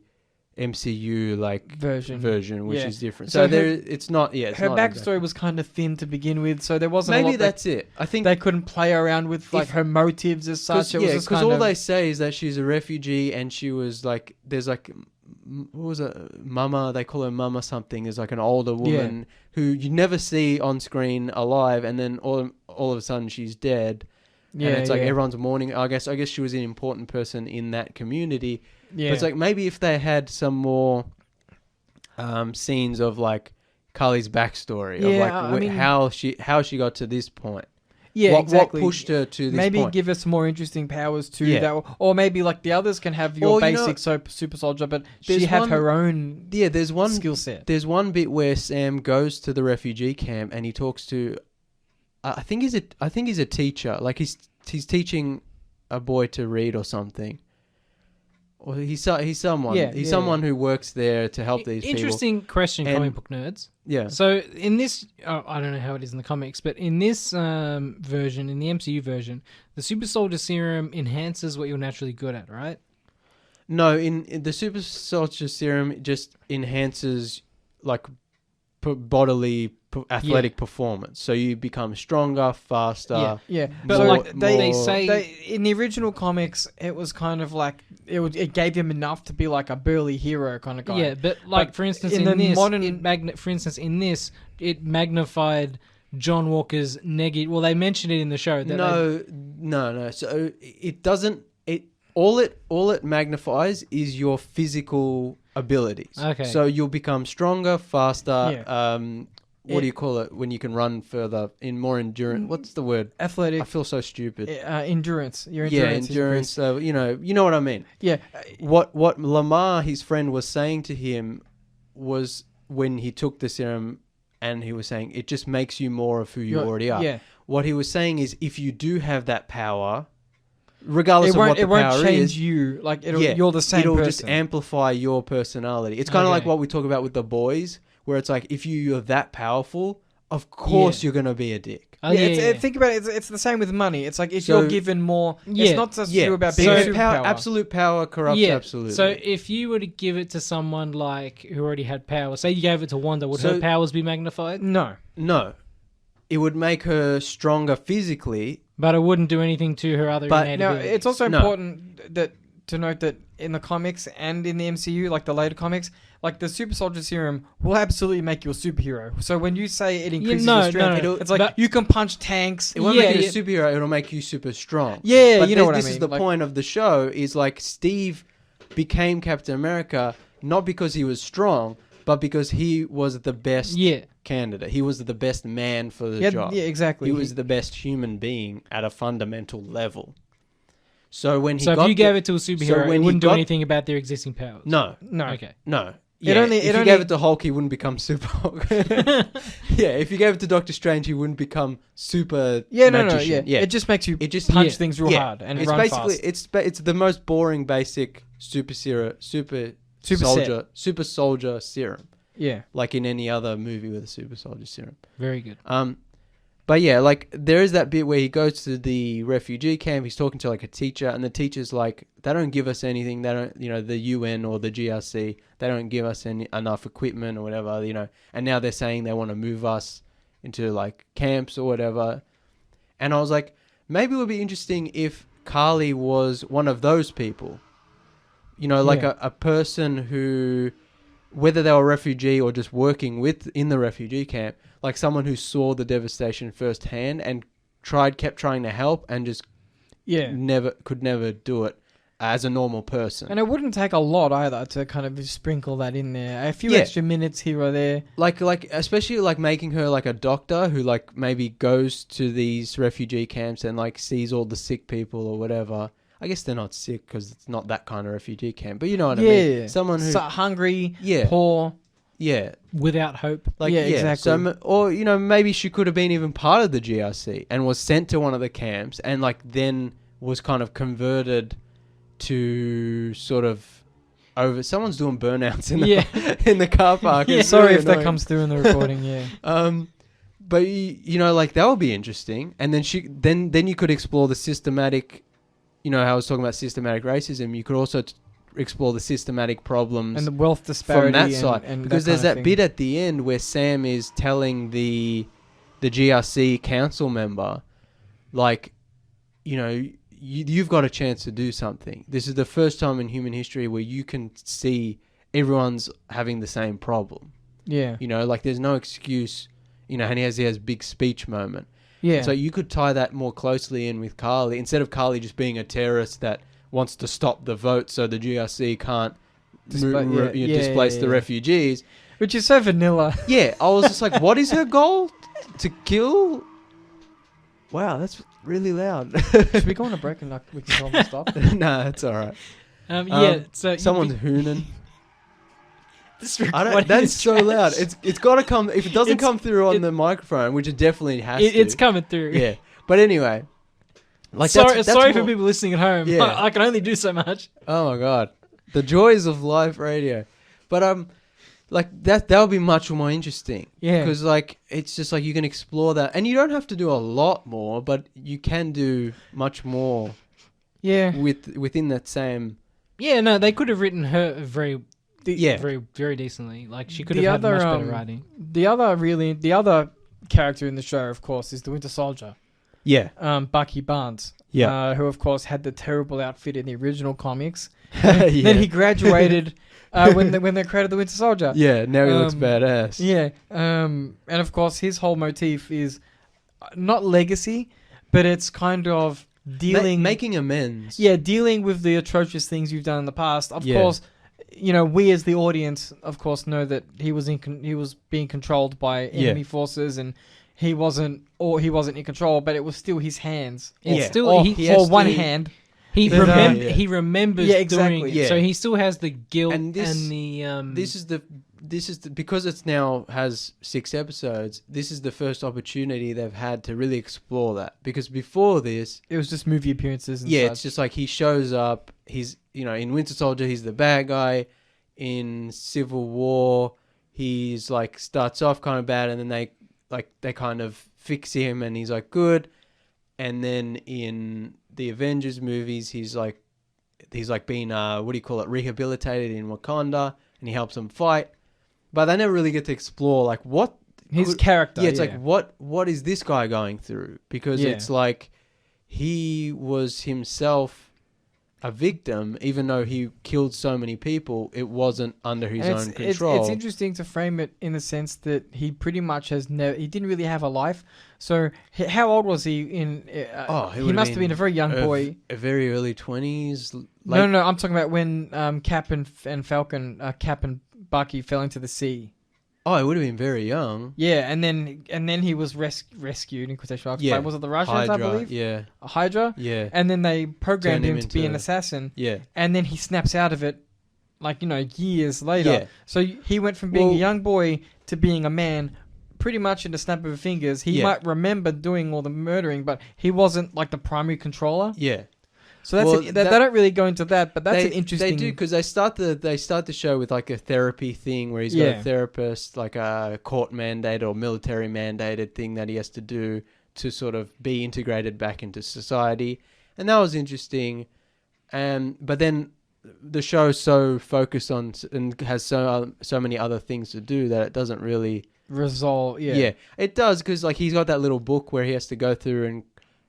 MCU like version. which Yeah. is different. So So her- there, it's not. Yeah, it's Her not backstory exactly- was kind of thin to begin with, so there wasn't a Maybe lot that's it. I think they couldn't play around with like If- her motives as such. It was just because kind all of, they say is that she's a refugee, and she was like, there's like, what was it, Mama? They call her Mama something. There's like an older woman who you never see on screen alive, and then all of a sudden she's dead. yeah, And it's like yeah. everyone's mourning. I guess she was an important person in that community. Yeah. But it's like maybe if they had some more scenes of like Carly's backstory of Yeah, like I mean- how she got to this point. yeah, what exactly. pushed her to this Maybe point. give us more interesting powers too. Yeah. That, or maybe like the others can have your Or, you know, basic super soldier, but there's she have one- her own Yeah, there's one skill set. There's one bit where Sam goes to the refugee camp and he talks to, I think he's a teacher. Like he's teaching a boy to read or something. Or he's someone. Yeah, he's yeah, someone who works there to help these people. Interesting question, And- comic book nerds. Yeah. So in this, I don't know how it is in the comics, but in this version, in the MCU version, the super soldier serum enhances what you're naturally good at, right? No, in the super soldier serum, it just enhances like bodily athletic performance. So you become stronger, faster. Yeah, But so like they say in the original comics, it was kind of like it gave him enough to be like a burly hero kind of guy. yeah, but like But for instance in in the this, modern- it magnified John Walker's negative. Well, they mentioned it in the show. That No. So it doesn't. All it magnifies is your physical abilities. Okay. So you'll become stronger, faster. Yeah. What do you call it when you can run further in more endurance? What's the word? Athletic I feel so stupid. endurance. Your Yeah, endurance. is endurance. So you know what I mean. increased. Yeah, What Lamar, his friend, was saying to him was when he took the serum, and he was saying it just makes you more of who you already are. Yeah, What he was saying is, if you do have that power, regardless it of what won't the power change is, you. Like you're the same it'll person. just amplify your personality. It's kind of Okay. like what we talk about with the boys, where it's like if you're that powerful, of course you're gonna be a dick. Oh, Think about it. It's the same with money. It's like if So- you're given more, Yeah. it's not just you about being so a superpower. absolute power corrupts yeah. absolutely. So if you were to give it to someone like who already had power, say you gave it to Wanda, would So- her powers be magnified? No. no, it would make her stronger physically. But it wouldn't do anything to her other But- innate Now, abilities. it's also No. important to note that in the comics and in the MCU, like the later comics, like the super soldier serum will absolutely make you a superhero. So when you say it increases no, your strength, no. it's like But- you can punch tanks. It won't Yeah, make you yeah. a superhero. It'll make you super strong. Yeah, But you know what I this mean. is the Like- point of the show. Is like Steve became Captain America not because he was strong, but because he was the best candidate. He was the best man for the job. Yeah, exactly. He was the best human being at a fundamental level. So when he So if got you gave it to a superhero, when it he wouldn't do got- anything about their existing powers. no, no. Okay. no. It Yeah, only- if it you only- gave it to Hulk, he wouldn't become Super Hulk. Yeah, if you gave it to Doctor Strange, he wouldn't become Super Yeah, no, Magician. yeah. It just makes you It just- punch yeah. things real hard and it's run basically fast. it's the most boring basic super soldier serum, Yeah. like in any other movie with a super soldier serum. Very good. But yeah, like there is that bit where he goes to the refugee camp. He's talking to like a teacher, and the teacher's like, "They don't give us anything. They don't, the UN or the GRC. They don't give us enough equipment or whatever, And now they're saying they want to move us into like camps or whatever." And I was like, maybe it would be interesting if Carly was one of those people. Like Yeah. a person who, whether they were a refugee or just working in the refugee camp, like someone who saw the devastation firsthand and kept trying to help and just Yeah. could never do it as a normal person. And it wouldn't take a lot either to kind of sprinkle that in there. A few Yeah. extra minutes here or there. Like especially like making her like a doctor who like maybe goes to these refugee camps and like sees all the sick people or whatever. I guess they're not sick because it's not that kind of refugee camp, but you know what I mean. Yeah. Someone who, hungry, yeah, poor. yeah, Without hope. like Yeah, exactly. So, or maybe she could have been even part of the GRC and was sent to one of the camps and like then was kind of converted to sort of over. Someone's doing burnouts in the in the car park. Yeah. It's Sorry really if that annoying. comes through in the recording. Yeah. But like that would be interesting, and then then you could explore the systematic. How I was talking about systematic racism. You could also explore the systematic problems And the wealth disparity from that and, side, and because that there's kind of that thing. bit at the end where Sam is telling the GRC council member, like, you've got a chance to do something. This is the first time in human history where you can see everyone's having the same problem. Yeah. Like there's no excuse. And he has big speech moment. Yeah. So you could tie that more closely in with Carly, instead of Carly just being a terrorist that wants to stop the vote so the GRC can't displace the refugees. Which is so vanilla. Yeah, I was just like, what is her goal? To kill? Wow, that's really loud. Should we go on a break and we can tell them to stop? Nah, it's all right. So Someone's hooning. This I don't. recording That's is so trash. loud. It's got to come. If it doesn't It's- come through on it- the microphone, which it definitely has to. It's coming through. Yeah, but anyway, like sorry that's for more- people listening at home. Yeah. I can only do so much. Oh my god, the joys of live radio. But like that would be much more interesting. Yeah. Because like it's just like you can explore that, and you don't have to do a lot more, but you can do much more Yeah. within that same. Yeah, no, they could have written her very very, very decently. Like she could have had much better writing. The other character in the show, of course, is the Winter Soldier. Yeah. Bucky Barnes. Yeah. Who, of course, had the terrible outfit in the original comics. Yeah. Then he graduated when they created the Winter Soldier. Yeah, now he looks badass. Yeah. And, of course, his whole motif is not legacy, but it's kind of making amends. Yeah, dealing with the atrocious things you've done in the past. Of course, we as the audience, of course, know that he was being controlled by enemy forces, and he wasn't in control, but it was still his hands. It's still or one hand. He remembers exactly. doing. So he still has the guilt and This is the because it's now has 6 episodes. This is the first opportunity they've had to really explore that, because before this it was just movie appearances. And it's just like he shows up. He's in Winter Soldier he's the bad guy. In Civil War he's like starts off kind of bad, and then they kind of fix him and he's like good. And then in the Avengers movies he's like being rehabilitated in Wakanda, and he helps them fight. But they never really get to explore like what his character. Yeah, it's like what is this guy going through? Because it's like he was himself a victim, even though he killed so many people. It wasn't under his own control. It's interesting to frame it in the sense that he pretty much he didn't really have a life. So how old was he in? He must have been a very young boy, a very early 20s. No, I'm talking about when Cap and Falcon, Cap and Bucky fell into the sea. Oh, he would have been very young. Yeah, and then he was rescued in quotation marks. Yeah, by, was it the Russians? Hydra, I believe. Yeah, Hydra. Yeah, and then they programmed him to be an assassin. Yeah, and then he snaps out of it, years later. Yeah. So he went from being a young boy to being a man, pretty much in the snap of his fingers. He might remember doing all the murdering, but he wasn't like the primary controller. Yeah. So they don't really go into that, but that's an interesting. They do, because they start the show with like a therapy thing where he's got a therapist, like a court mandated or military mandated thing that he has to do to sort of be integrated back into society, and that was interesting. But then the show's so focused on and has so many other things to do that it doesn't really resolve. Yeah, it does, because like he's got that little book where he has to go through and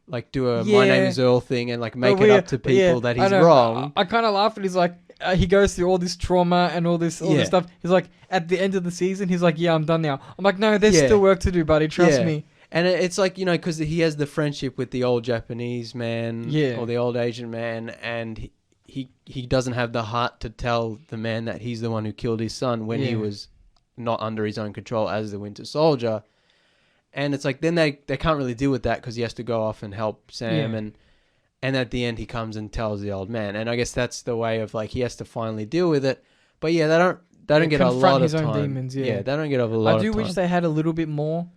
like do a My Name is Earl thing and like make it up to people that he's wrong. I kind of laughed, and he's like, he goes through all this trauma and all this stuff. He's like, at the end of the season, he's like, yeah, I'm done now. I'm like, no, there's still work to do, buddy. Trust me. And it's like, because he has the friendship with the old Japanese man or the old Asian man, and he doesn't have the heart to tell the man that he's the one who killed his son when he was not under his own control as the Winter Soldier. And it's like, then they can't really deal with that because he has to go off and help Sam. And at the end, he comes and tells the old man. And I guess that's the way of like, he has to finally deal with it. But yeah, they don't get a lot of time. Confront his own demons, they don't get a lot of time. I do wish they had a little bit more.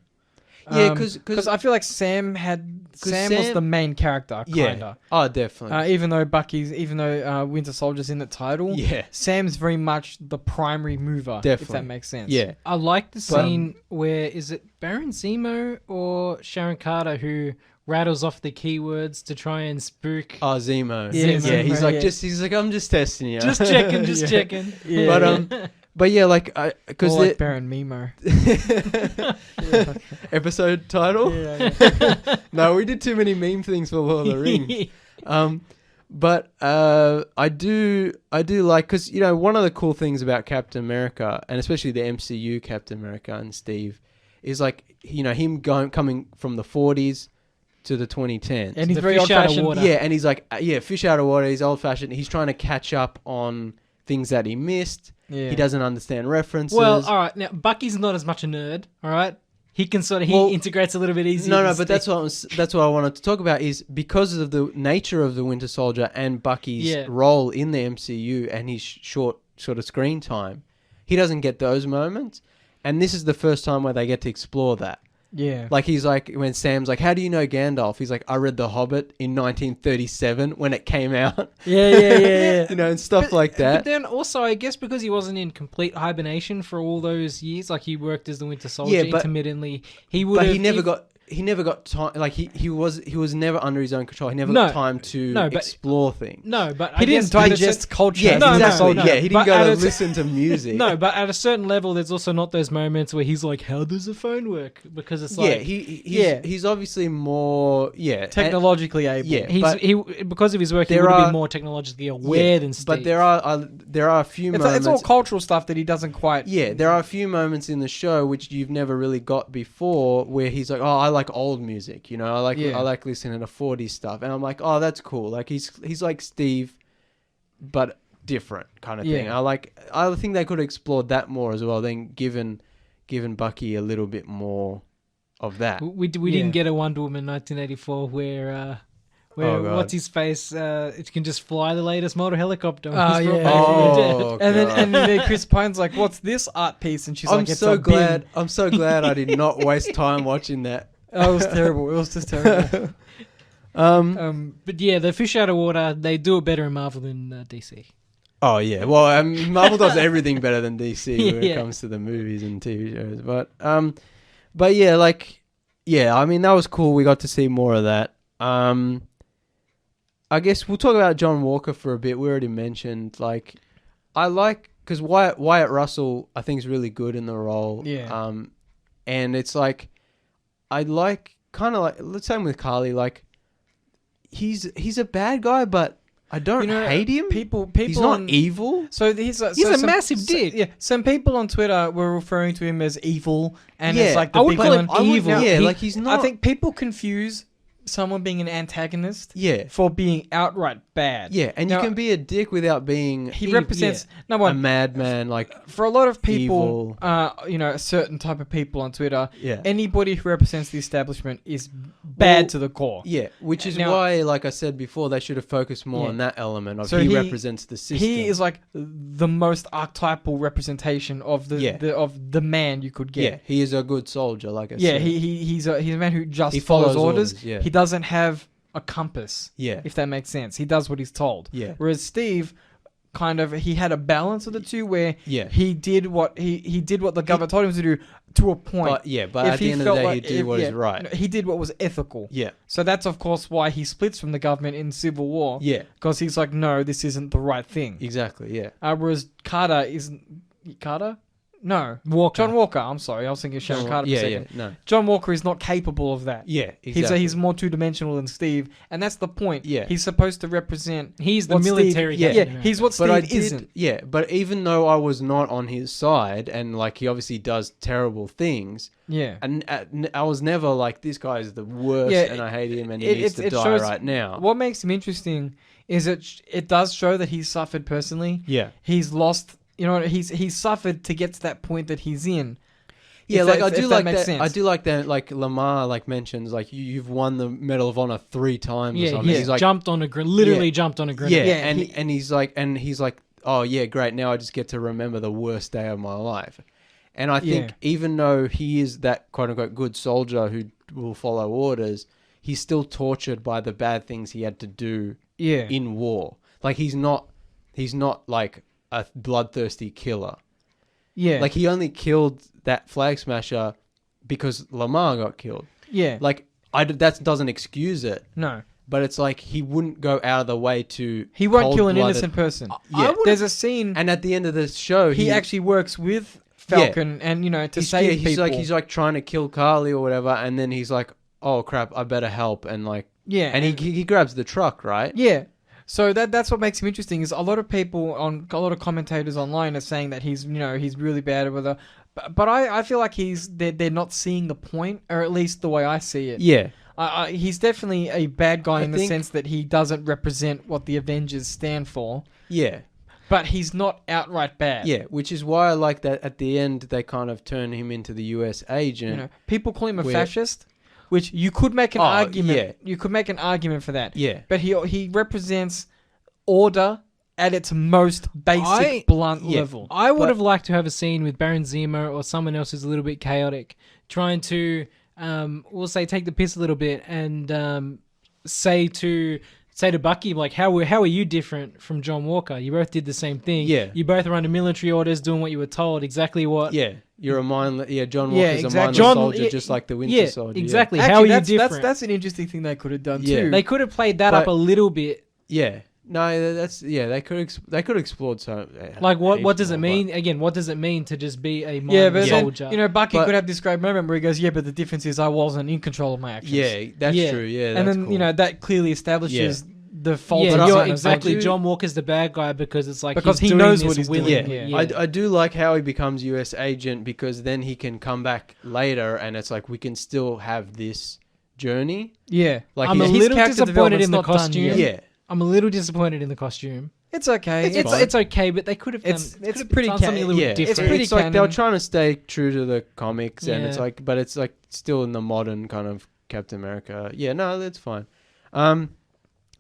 Yeah, because I feel like Sam was the main character, kinda. Yeah. Oh, definitely. Even though Winter Soldier's in the title, Sam's very much the primary mover. Definitely. If that makes sense. Yeah. I like the scene where is it Baron Zemo or Sharon Carter who rattles off the keywords to try and spook. Oh, Zemo. Yeah, he's like, I'm just testing you. Just checking. Yeah. But yeah, like, because like Baron Memo. Episode title. Yeah. No, we did too many meme things for Lord of the Rings. But I do like, because one of the cool things about Captain America, and especially the MCU Captain America and Steve, is like him coming from the 40s to the 2010s, and he's very old-fashioned. Yeah, and he's like fish out of water. He's old-fashioned. He's trying to catch up on things that he missed. Yeah. He doesn't understand references. Well, all right. Now, Bucky's not as much a nerd, all right? He can he integrates a little bit easier. No, but that's what I wanted to talk about, is because of the nature of the Winter Soldier and Bucky's role in the MCU and his short sort of screen time, he doesn't get those moments. And this is the first time where they get to explore that. Yeah. Like, he's like, when Sam's like, how do you know Gandalf? He's like, I read The Hobbit in 1937 when it came out. Yeah. And stuff like that. But then also, I guess because he wasn't in complete hibernation for all those years, like he worked as the Winter Soldier intermittently, he would. But he never got. he never got time. Like he was never under his own control. He never No. got time to No, but- explore things. No, but He I didn't guess to the digest culture. Yeah, as a exactly. soldier. Yeah, he But didn't go at to a- listen to music. No, but at a certain level, there's also not those moments where he's like, "How does a phone work?" Because it's yeah, like he's obviously more Technologically able. yeah, he's but he because of his work, he there would have are- been more technologically aware than Steve. But there are a few moments. It's all cultural stuff that he doesn't quite. Yeah, there are a few moments in the show which you've never really got before, where he's like, "Oh, I like old music, you know, I like listening to 40s stuff," and I'm like, "Oh, that's cool." Like he's like Steve, but different kind of thing. Yeah. I think they could have explored that more as well. Then given Bucky a little bit more of that. we didn't get a Wonder Woman 1984 where Oh, God. what's his face it can just fly the latest model helicopter. Oh, He's yeah. Oh, And God. then Chris Pine's like, "What's this art piece?" And she's I'm like, "It's so a bin." glad. I'm so glad I did not waste time watching that. Oh, it was terrible. It was just terrible. But yeah, the fish out of water, they do it better in Marvel than DC. Oh yeah, well, Marvel does everything better than DC when Yeah. it comes to the movies and TV shows. But yeah, I mean that was cool. We got to see more of that. I guess we'll talk about John Walker for a bit. We already mentioned because Wyatt Russell I think is really good in the role. Yeah. And it's like I like kind of like let's say with Carly like he's a bad guy, but I don't hate him. People He's not on, evil. So he's He's a massive dick. Yeah, some people on Twitter were referring to him as evil, and Yeah, it's like the I would big call him villain. evil. Yeah, He- like he's not. I think people confuse someone being an antagonist Yeah, for being outright bad. yeah, and Now, you can be a dick without being He evil, represents number a one madman. Like for a lot of people. evil. A certain type of people on Twitter. yeah, Anybody who represents the establishment is bad Well, to the core. yeah, which is Now- why, like I said before, they should have focused more Yeah. on that element of So he he- represents the system. He is like the most archetypal representation of the man you could get. yeah, he is a good soldier. Like I Yeah, said. he's a man who just He follows follows orders. orders, yeah. He doesn't have a compass, yeah, if that makes sense. He does what he's told. yeah, Whereas Steve, he had a balance of the two, where yeah. he did what he did what the government told him to do to a point. But If at the he end of the felt day, like- he did what is right. He did what was ethical. Yeah, So that's of course why he splits from the government in Civil War. yeah, Because he's like, no, this isn't the right thing. exactly. Yeah, Whereas Carter isn't Carter. No, Walker. John Walker. I'm sorry, I was thinking Sharon Carter. For a yeah, second. no, John Walker is not capable of that. yeah, exactly. He's more two-dimensional than Steve, and that's the point. Yeah. He's supposed to represent. He's the what military Steve, guy. yeah, in America. he's what Steve But I did, isn't. yeah. But even though I was not on his side, and like he obviously does terrible things, Yeah, and I was never like this guy is the worst, Yeah, and I hate him, and he it- needs to it die shows- right now. what makes him interesting is it does show that he's suffered personally. Yeah, He's lost. He's suffered to get to that point that he's in. yeah. If Like that- I if do that like makes that. sense. I do like that. Like Lamar like mentions like you've won the Medal of Honor 3 times or yeah, something. he's He's like jumped on a literally Yeah. jumped on a grenade. yeah, Yeah, and he's like oh yeah, great. Now I just get to remember the worst day of my life. And I think Yeah. even though he is that quote unquote good soldier who will follow orders, he's still tortured by the bad things he had to do Yeah, in war. Like he's not like a bloodthirsty killer. yeah, Like he only killed that flag smasher because Lamar got killed. yeah. Like that doesn't excuse it, No, but it's like he wouldn't go out of the way to. he won't kill an cold-blooded- innocent person. Yeah. There's a scene. And at the end of the show, he actually works with Falcon, and to save people. he's like trying to kill Carly or whatever, and then he's like, "Oh crap, I better help," and like, yeah, and he grabs the truck, right? yeah. So that's what makes him interesting. Is a lot of commentators online are saying that he's really bad with her, but I feel like they're not seeing the point, or at least the way I see it. Yeah, He's definitely a bad guy I in the think- sense that he doesn't represent what the Avengers stand for, yeah, but he's not outright bad. yeah. Which is why I like that at the end they kind of turn him into the U.S. agent. People call him a Where- fascist, which you could make an Oh, argument. yeah. You could make an argument for that. Yeah, But he represents order at its most basic, blunt yeah. level. I would But- have liked to have a scene with Baron Zemo or someone else who's a little bit chaotic, trying to, we'll say, take the piss a little bit and say to say to Bucky, like, how are you different from John Walker? You both did the same thing. Yeah. You both were under military orders, doing what you were told. Exactly what. Yeah. You're a mindless. Yeah, John Yeah, Walker's exactly. a mindless John- soldier, yeah, just like the Winter Yeah, Soldier. exactly. Actually, How are you that's, different? That's an interesting thing they could have done Yeah. too. They could have played that up a little bit. Yeah. No, that's they could have explored so. Like, what heaps does it more, mean? Again, what does it mean to just be a Yeah, mindless but then, soldier? you know, Bucky But- could have this great moment where he goes, "Yeah, but the difference is I wasn't in control of my actions." Yeah, that's Yeah. true. Yeah, and that's then cool. you know that clearly establishes the fault. yeah, of you're Zona exactly. Zona. John Walker's the bad guy because it's like Because he's he doing knows this what he's doing, willingly. yeah. I do like how he becomes U.S. agent because then he can come back later and it's like we can still have this journey. Yeah, Like I'm a his little character disappointed development's in the not done costume. yet. yeah. I'm a little disappointed in the costume. it's okay. It's okay, but they could have done. It's could have pretty done ca- something a little Yeah, different. It's pretty it's like they were canon. trying to stay true to the comics, and it's Yeah. like, but it's like still in the modern kind of Captain America. Yeah, no, that's fine.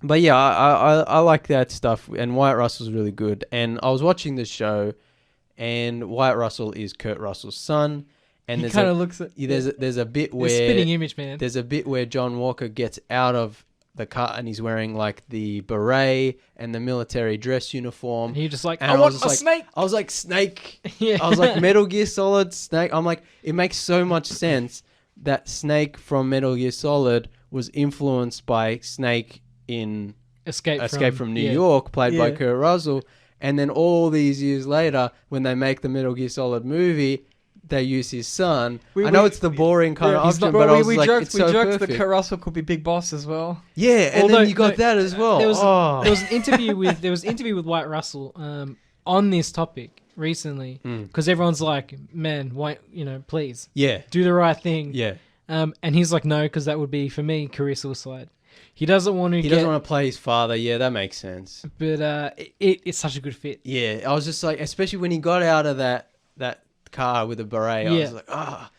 But yeah, I like that stuff, and Wyatt Russell's really good. And I was watching the show, and Wyatt Russell is Kurt Russell's son, and he there's kind a, of looks at there's a bit The where spinning image, man. there's a bit where John Walker gets out of the car and he's wearing like the beret and the military dress uniform. And you're just like, And I I want was a just snake. I was like, Snake. Yeah. I was like, Metal Gear Solid, Snake. I'm like, it makes so much sense that Snake from Metal Gear Solid was influenced by Snake in Escape from New yeah. York, played by Yeah. Kurt Russell. And then all these years later, when they make the Metal Gear Solid movie, they use his son. I know it's the boring kind of option, but I was like, it's so joked that perfect. Kurt Russell could be Big Boss as well. Yeah, and Although- then you got no, that as well. There was oh. there was an interview with Wyatt Russell on this topic recently because everyone's like, man, why please Yeah, do the right thing. yeah. And he's like, no, because that would be for me career suicide. He doesn't want to. He doesn't want to play his father. Yeah, that makes sense. But it's such a good fit. Yeah, I was just like, especially when he got out of that car with a beret, I Yeah. was like, ah.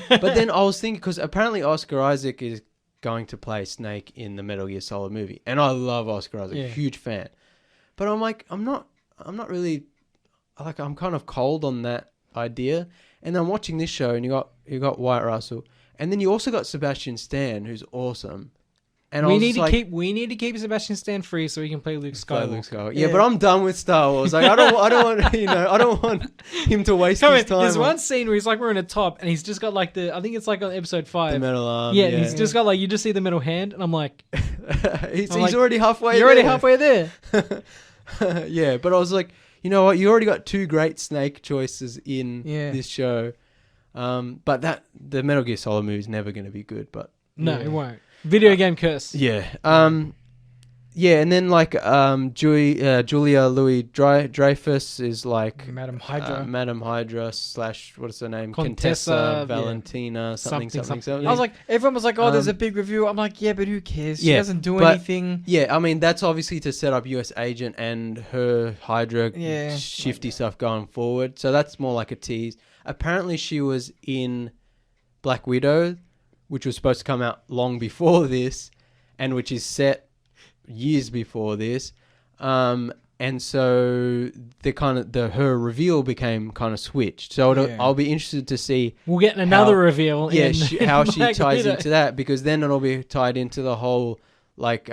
But then I was thinking, because apparently Oscar Isaac is going to play Snake in the Metal Gear Solid movie, and I love Oscar Isaac, Yeah. huge fan. But I'm like, I'm not really, like, I'm kind of cold on that idea. And then I'm watching this show, and you got Wyatt Russell, and then you also got Sebastian Stan, who's awesome. And I we was need just to like, keep Sebastian Stan free so he can play Luke play Skywalker. Luke Skywalker. Yeah, but I'm done with Star Wars. Like, I don't want, I don't want him to waste Come his on, time. there's on one scene where he's like wearing a top and he's just got like I think it's like on episode 5. the metal arm. yeah, and he's just got like you just see the metal hand and I'm like, he's I'm like, already halfway. you're already there. halfway there. Yeah, but I was like, you know what? You already got 2 great Snake choices in Yeah. this show. But the Metal Gear Solid movie is never going to be good. But No, yeah. it won't. Video game curse. Yeah. Yeah, and then like Julia Louis Dreyfus is like Madam Hydra. Madam Hydra / what's her name? Contessa, Contessa yeah. Valentina something. I was like, everyone was like, oh, there's a Um, big review. I'm like, yeah, but who cares? She yeah, doesn't do but- anything. yeah, I mean that's obviously to set up US agent and her Hydra Yeah. shifty stuff going forward. So that's more like a tease. Apparently she was in Black Widow, which was supposed to come out long before this, and which is set years before this. And so her reveal became kind of switched. So Yeah. I'll be interested to see We'll get another how- reveal. yeah, in how she Black ties Widow. into that, because then it'll be tied into the whole like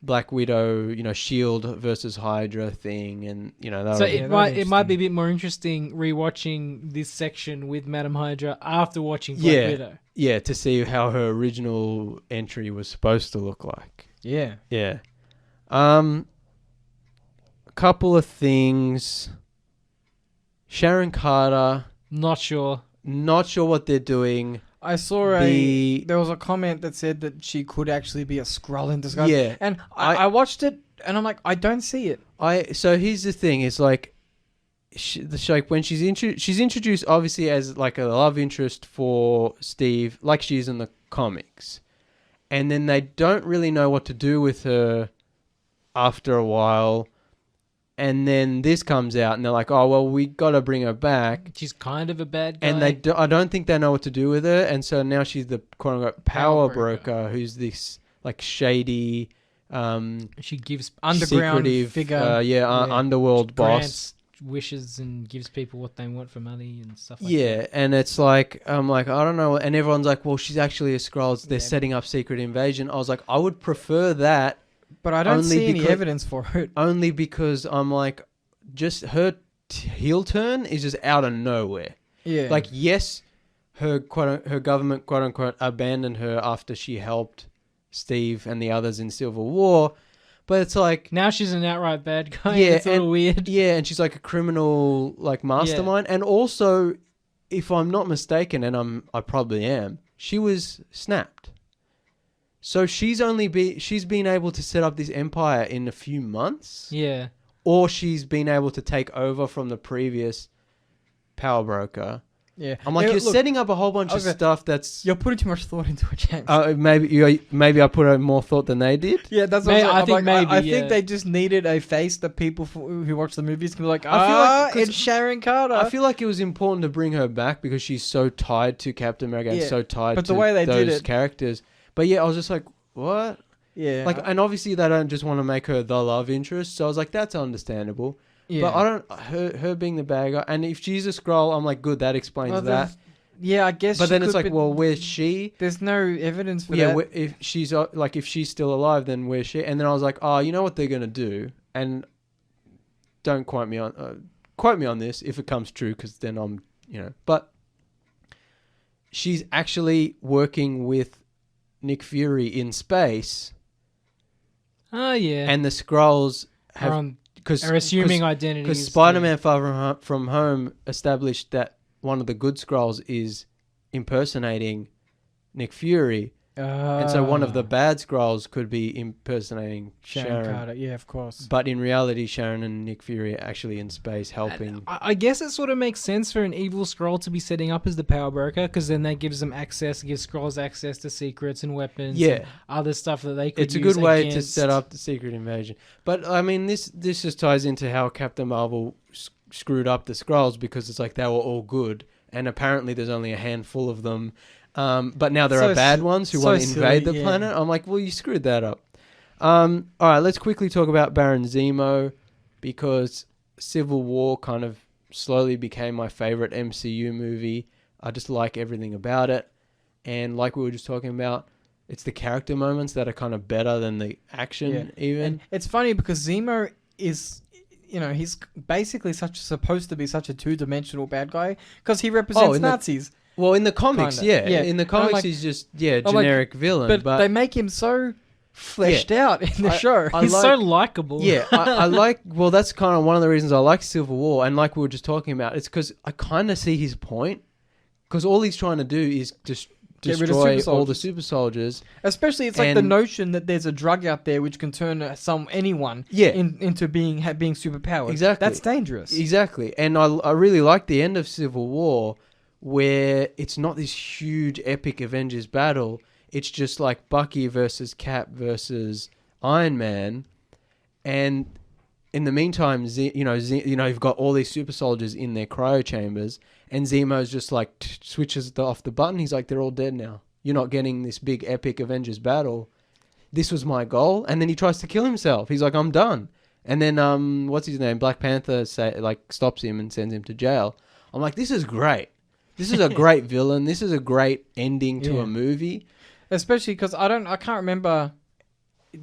Black Widow, Shield versus Hydra thing, and So that'll it might be a bit more interesting rewatching this section with Madam Hydra after watching Black Widow. yeah, to see how her original entry was supposed to look like. Yeah. Yeah. A couple of things. Sharon Carter, Not sure. not sure what they're doing. I saw there was a comment that said that she could actually be a Skrull in disguise. Yeah. And I watched it and I'm like, I don't see it. So here's the thing: it's like, like when she's introduced obviously as like a love interest for Steve, like she is in the comics, and then they don't really know what to do with her after a while, and then this comes out and they're like, oh well, we got to bring her back, She's kind of a bad guy. and I don't think they know what to do with her, and so now she's the quote unquote power Power broker. broker, who's this like shady. She gives Underground secretive, figure. Yeah. underworld boss. grants wishes and gives people what they want for money and stuff like Yeah, that. and it's like, I'm like, I don't know. And everyone's like, well, she's actually a Skrull. They're Yeah. setting up secret invasion. I was like, I would prefer that But I don't Only see any because- evidence for it. Only because I'm like, just her heel turn is just out of nowhere. Yeah. Like, yes, her government, quote unquote, abandoned her after she helped Steve and the others in Civil War. But it's like, Now she's an outright bad guy. Yeah, It's a little weird. yeah, and she's like a criminal, like, mastermind. And also, if I'm not mistaken, and I probably am, she was snapped. So she's been able to set up this empire in a few months, Yeah. or she's been able to take over from the previous power broker. yeah. I'm like, Yeah, you're look, setting up a whole bunch of okay. stuff that's. You're putting too much thought into it, James. Maybe I put out more thought than they did. yeah, that's what May- I'm I saying. think I'm like, maybe, I yeah. think they just needed a face that people who watch the movies can be like, I feel like- 'cause it's Sharon Carter. I feel like it was important to bring her back because she's so tied to Captain America and Yeah, so tied but to the way they did those it- characters. But yeah, I was just like, what? yeah. Like, and obviously they don't just want to make her the love interest. So I was like, that's understandable. yeah. But I don't, her being the bad guy. And if she's a Skrull, I'm like, good, that explains Well, that. Yeah, I guess. But she then it's could, like, but well, where's she? there's no evidence for Yeah, that. if she's like, if she's still alive, then where's she? And then I was like, oh, you know what they're gonna do? And don't quote me on this if it comes true, because then I'm, But she's actually working with Nick Fury in space, Oh, yeah. and the Skrulls Are have on- because are assuming identities. because Spider-Man Far From Home established that one of the good Skrulls is impersonating Nick Fury. And so one of the bad Skrulls could be impersonating Sharon. Carter. Yeah, of course. But in reality, Sharon and Nick Fury are actually in space helping. I guess it sort of makes sense for an evil Skrull to be setting up as the power broker, because then that gives them access, gives Skrulls access to secrets and weapons, Yeah. and other stuff that they could. It's a use good way to against- set up the secret invasion. But I mean, this just ties into how Captain Marvel screwed up the Skrulls, because it's like they were all good, and apparently there's only a handful of them. But now there So are bad si- ones who so want to invade silly, the yeah. planet. I'm like, well, you screwed that up. All right, let's quickly talk about Baron Zemo, because Civil War kind of slowly became my favorite MCU movie. I just like everything about it. And like we were just talking about, it's the character moments that are kind of better than the action even. And it's funny because Zemo is, he's basically supposed to be such a two-dimensional bad guy because he represents Nazis. Well, in the comics, Kinda. Yeah. In the And I'm comics, like- he's just, I'm like, generic villain. But they make him so fleshed out in the show. I He's like- so likable. Yeah, I like. Well, that's kind of one of the reasons I like Civil War, and like we were just talking about, it's because I kind of see his point. Because all he's trying to do is just Get rid of destroy super all the soldiers. super soldiers. Especially, it's like the And- notion that there's a drug out there which can turn anyone Yeah. into being superpowered. Exactly. That's dangerous. Exactly, and I really like the end of Civil War, where it's not this huge epic Avengers battle. It's just like Bucky versus Cap versus Iron Man, and in the meantime, you've got all these super soldiers in their cryo chambers, and Zemo's just like switches off the button. He's like, they're all dead now. You're not getting this big epic Avengers battle. This was my goal, and then he tries to kill himself. He's like, I'm done. And then what's his name? Black Panther stops him and sends him to jail. I'm like, this is great. This is a great villain. This is a great ending to Yeah. a movie. Especially because I can't remember.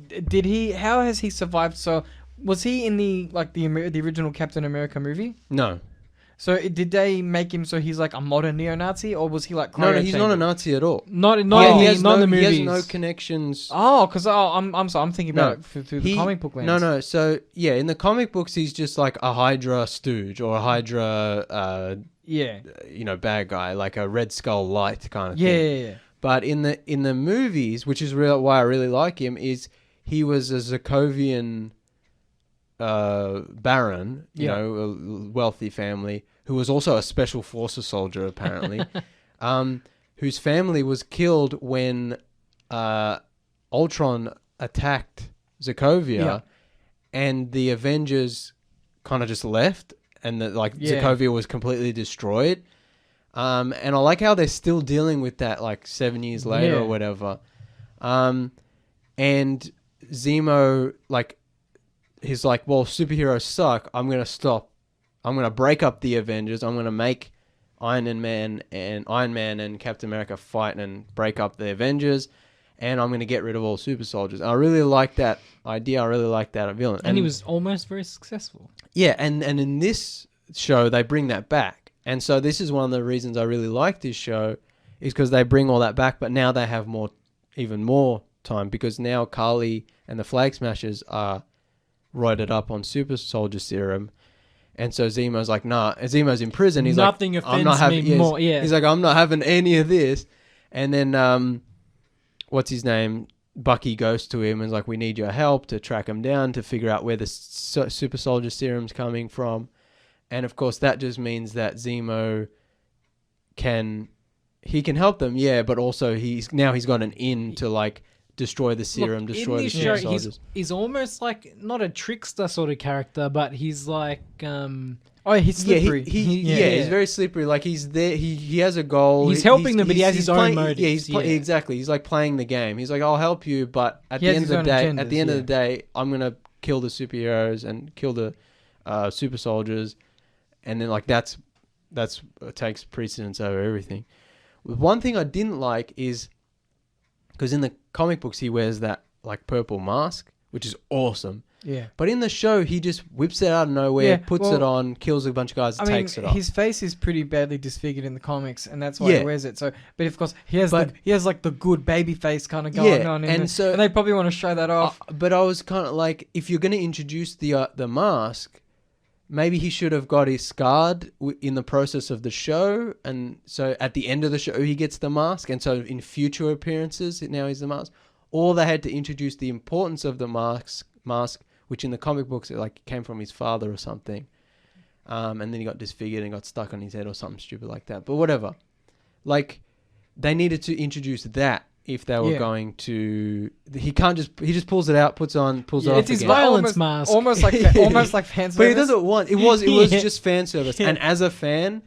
How has he survived? So was he in the original Captain America movie? No. So did they make him so he's like a modern neo-Nazi, or was he like No, cryo he's not a Nazi at all. Not He in has the He movies. has no connections. Oh, because I'm sorry, I'm thinking No, about it through the comic book lens. No. So, yeah, in the comic books, he's just like a Hydra stooge or a Hydra, Yeah. bad guy, like a Red Skull light kind of Yeah, thing. yeah, yeah. But in the movies, which is why I really like him, is he was a Sokovian baron, a wealthy family, who was also a special forces soldier, apparently, whose family was killed when Ultron attacked Sokovia, Yeah. and the Avengers kind of just left, and Yeah. Sokovia was completely destroyed. And I like how they're still dealing with that 7 years later Yeah. or whatever. And Zemo, he's like, well, superheroes suck. I'm going to stop. I'm going to break up the Avengers. I'm going to make Iron Man and Captain America fight and break up the Avengers. and I'm going to get rid of all super soldiers. I really like that idea. I really like that villain. And he was almost very successful. Yeah, and in this show, they bring that back. And so this is one of the reasons I really like this show, is because they bring all that back, but now they have even more time, because now Carly and the Flag Smashers are roided up on super soldier serum. And so Zemo's like, nah. Zemo's in prison. He's Nothing like, offends me more. Yeah. He's like, I'm not having any of this. And then, what's his name? Bucky goes to him and is like, we need your help to track him down, to figure out where the super soldier serum's coming from. And of course, that just means that Zemo can help them, yeah, but also he's got an in to like destroy the serum, destroy the super soldiers. He's almost like not a trickster sort of character, but he's like he's slippery. He's very slippery. Like he's there, he has a goal. He's helping them, but he has his own motives. Exactly. He's like playing the game. He's like, I'll help you, but at the end of the day, I'm gonna kill the superheroes and kill the super soldiers, and then like that's takes precedence over everything. One thing I didn't like is, because in the comic books he wears that like purple mask, which is awesome. Yeah. But in the show, he just whips it out of nowhere, puts it on, kills a bunch of guys, takes it off. His face is pretty badly disfigured in the comics, and that's why he wears it. So, but of course, he has like the good baby face kind of going on, and they probably want to show that off. But I was kind of like, if you're going to introduce the mask, maybe he should have got his scarred in the process of the show, and so at the end of the show he gets the mask, and so in future appearances now he's the mask. Or they had to introduce the importance of the mask, which in the comic books it like came from his father or something, and then he got disfigured and got stuck on his head or something stupid like that. But whatever, like they needed to introduce that if they were going to. He just pulls it out, puts it off. It's his violence mask, almost like fan service. But he doesn't want. It was just fan service, and as a fan,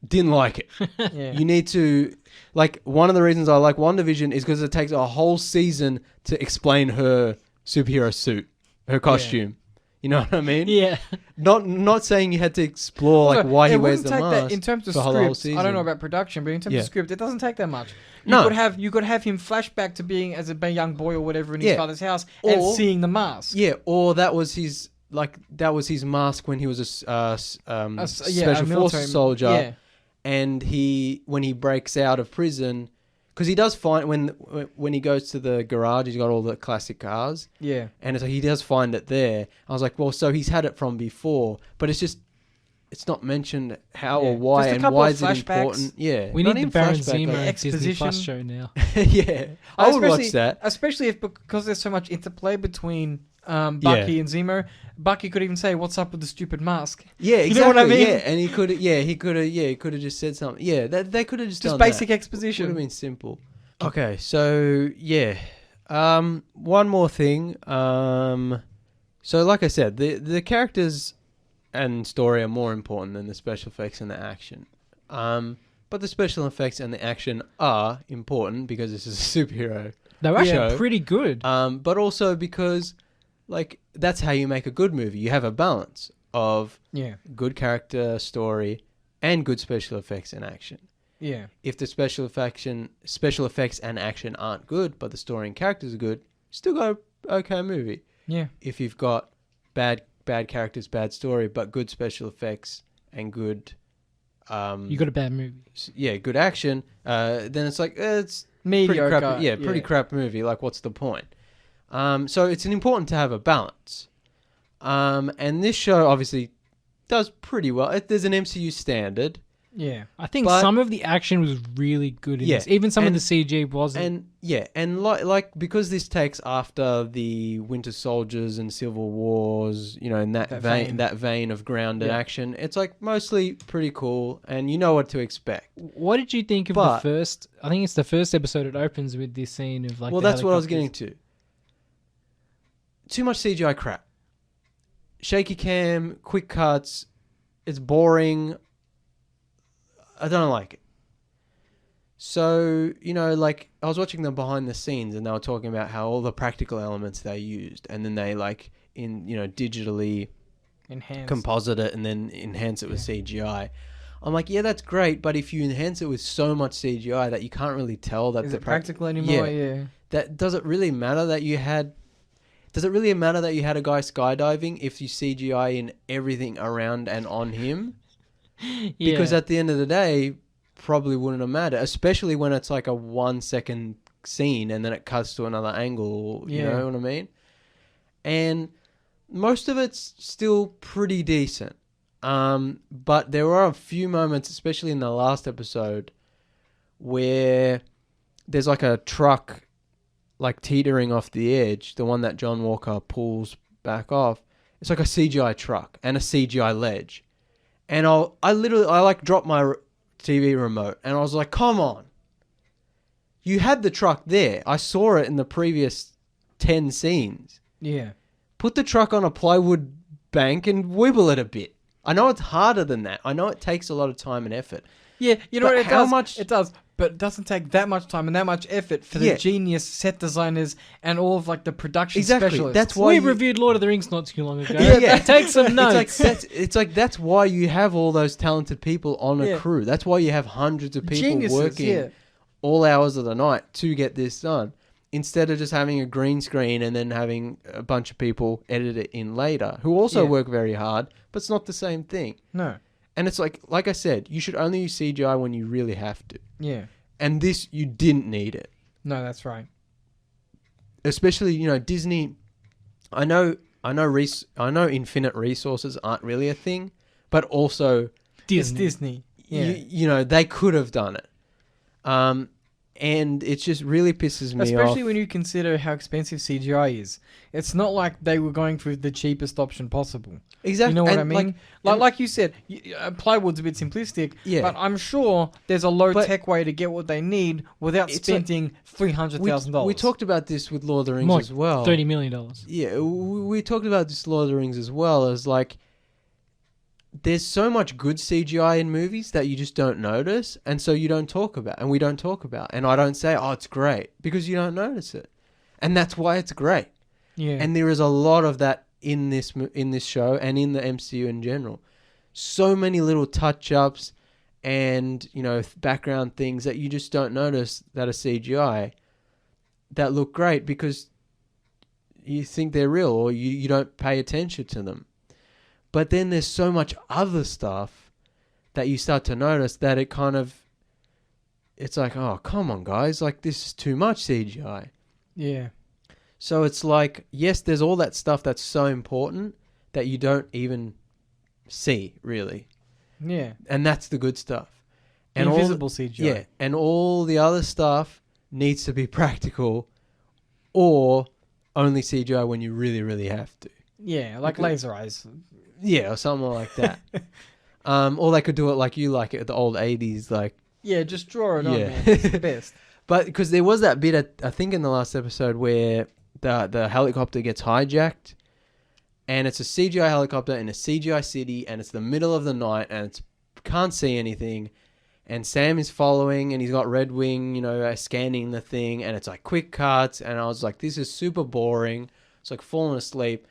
didn't like it. You need to. Like, one of the reasons I like WandaVision is because it takes a whole season to explain her superhero suit, her costume. You know what I mean? Yeah. Not saying you had to explore why he wears the mask. That in terms of scripts, I don't know about production, but in terms of script, it doesn't take that much. You could have him flashback to being as a young boy or whatever in his father's house and seeing the mask. Yeah, or that was his mask when he was a special forces soldier. Yeah. And when he breaks out of prison, because he does find when he goes to the garage, he's got all the classic cars. Yeah. And so he does find it there. I was like, well, so he's had it from before, but it's not mentioned how or why, and why is it important. Yeah. We need the Baron Zemo Disney Plus show now. Yeah. I would watch that. Especially because there's so much interplay between Bucky and Zemo. Bucky could even say, "What's up with the stupid mask?" Yeah, exactly. You know what I mean? Yeah, and he could have just said something. Yeah, they could have just done basic that. exposition. Would have been simple. Okay, so yeah, one more thing. So like I said, the characters and story are more important than the special effects and the action. But the special effects and the action are important because this is a superhero. They were actually pretty good. But also because, like, that's how you make a good movie. You have a balance of good character, story, and good special effects and action. Yeah. If the special effects and action aren't good, but the story and characters are good, you still got an okay movie. Yeah. If you've got bad characters, bad story, but good special effects and good... you got a bad movie. Yeah, good action. Then it's like, it's... mediocre. Pretty crap movie. Like, what's the point? So it's important to have a balance. And this show obviously does pretty well. There's an MCU standard. Yeah. I think some of the action was really good in this. Even some of the CG wasn't. And like because this takes after the Winter Soldiers and Civil Wars, you know, in that vein of grounded action, it's like mostly pretty cool and you know what to expect. What did you think of the first, I think it's the first episode, it opens with this scene of like... Well, that's what I was getting to. Too much CGI crap. Shaky cam, quick cuts, it's boring. I don't like it. So, you know, like, I was watching them behind the scenes and they were talking about how all the practical elements they used and then they, like, digitally enhance, composite it and then enhance it with CGI. I'm like, yeah, that's great, but if you enhance it with so much CGI that you can't really tell that Is the it practical anymore? Yeah. that does it really matter that you had? Does it really matter that you had a guy skydiving if you CGI in everything around and on him? Because at the end of the day, probably wouldn't have mattered, especially when it's like a 1 second scene and then it cuts to another angle. You know what I mean? And most of it's still pretty decent. But there are a few moments, especially in the last episode, where there's like a truck like teetering off the edge, the one that John Walker pulls back off. It's like a CGI truck and a CGI ledge. And I like dropped my TV remote and I was like, come on. You had the truck there. I saw it in the previous 10 scenes. Yeah. Put the truck on a plywood bank and wibble it a bit. I know it's harder than that. I know it takes a lot of time and effort. Yeah, you know But what? how much- It does, but it doesn't take that much time and that much effort for the genius set designers and all of like the production specialists. That's why we reviewed Lord of the Rings not too long ago. Yeah. Take some notes. That's why you have all those talented people on a crew. That's why you have hundreds of people Geniuses, working all hours of the night to get this done. Instead of just having a green screen and then having a bunch of people edit it in later, who also work very hard, but it's not the same thing. No. And it's like I said, you should only use CGI when you really have to. Yeah. And this, you didn't need it. No, that's right. Especially, Disney. I know infinite resources aren't really a thing, but also It's Disney. Yeah. They could have done it. And it just really pisses me off. Especially when you consider how expensive CGI is. It's not like they were going for the cheapest option possible. Exactly. You know what I mean? Like you said, plywood's a bit simplistic, but I'm sure there's a low-tech way to get what they need without spending $300,000. We talked about this with Lord of the Rings as well. $30 million. Yeah, we talked about this Lord of the Rings as well as like, there's so much good CGI in movies that you just don't notice, and so you don't talk about, and we don't talk about, and I don't say, oh, it's great, because you don't notice it, and that's why it's great. Yeah. And there is a lot of that in this show and in the MCU in general. So many little touch-ups and background things that you just don't notice that are CGI that look great because you think they're real or you don't pay attention to them. But then there's so much other stuff that you start to notice that it's like, oh, come on, guys. Like, this is too much CGI. Yeah. So it's like, yes, there's all that stuff that's so important that you don't even see, really. Yeah. And that's the good stuff. And invisible CGI. Yeah. And all the other stuff needs to be practical or only CGI when you really, really have to. Yeah, like laser eyes. Yeah, or something like that. Or they could do it like you like it, the old 80s, like... Yeah, just draw it on, man. It's the best. But because there was that bit, I think in the last episode, where the helicopter gets hijacked, and it's a CGI helicopter in a CGI city, and it's the middle of the night, and it's can't see anything, and Sam is following, and he's got Red Wing, scanning the thing, and it's like quick cuts, and I was like, this is super boring. It's like falling asleep.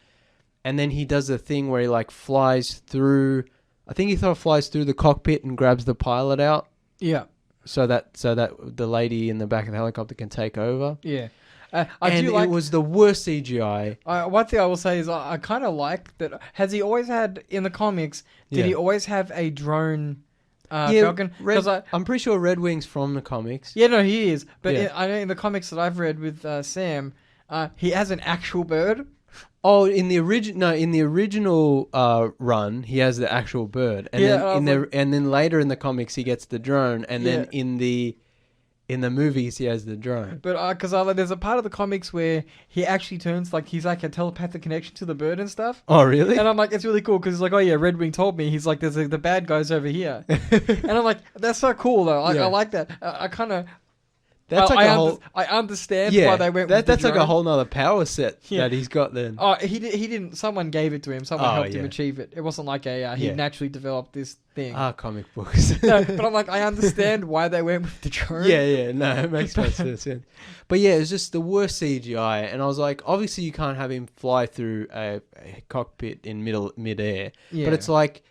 And then he does the thing where he like flies through. I think he flies through the cockpit and grabs the pilot out. Yeah. So that the lady in the back of the helicopter can take over. Yeah. It was the worst CGI. One thing I will say is I kind of like that. Has he always had in the comics? Did he always have a drone? Falcon. I'm pretty sure Red Wing's from the comics. Yeah, no, he is. But I know in the comics that I've read with Sam, he has an actual bird. Oh, in the original run, he has the actual bird, and then later in the comics he gets the drone, and then in the movies he has the drone. But because there's a part of the comics where he actually turns he's like a telepathic connection to the bird and stuff. Oh, really? And I'm like, it's really cool because he's like, oh yeah, Red Wing told me. He's like, there's the bad guys over here, and I'm like, that's so cool though. I like that. I kind of. I understand why they went with the that's drone. like a whole nother power set that he's got then. Oh, he didn't. Someone gave it to him. Someone helped him achieve it. It wasn't like he naturally developed this thing. Comic books. No, but I'm like, I understand why they went with the drone. Yeah. No, it makes no sense. But yeah, it's just the worst CGI. And I was like, obviously you can't have him fly through a cockpit in midair. Yeah. But it's like,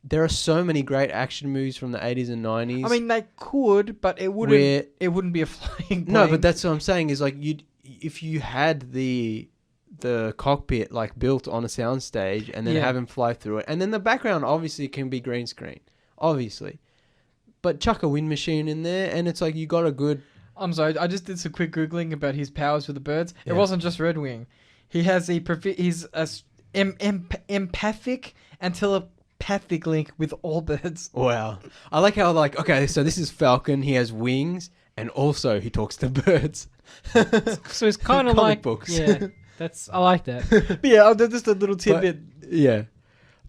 there are so many great action movies from the 80s and 90s. I mean, they could, but it wouldn't be a flying plane. No, but that's what I'm saying is like if you had the cockpit like built on a soundstage and then have him fly through it, and then the background obviously can be green screen, obviously, but chuck a wind machine in there and it's like you got a good. I'm sorry, I just did some quick googling about his powers with the birds. Yeah. It wasn't just Red Wing. He has he's empathic and telepathic link with all birds. Wow, I like how like okay, so this is Falcon. He has wings and also he talks to birds. So it's kind of like books. Yeah, I like that. But yeah, just a little tidbit.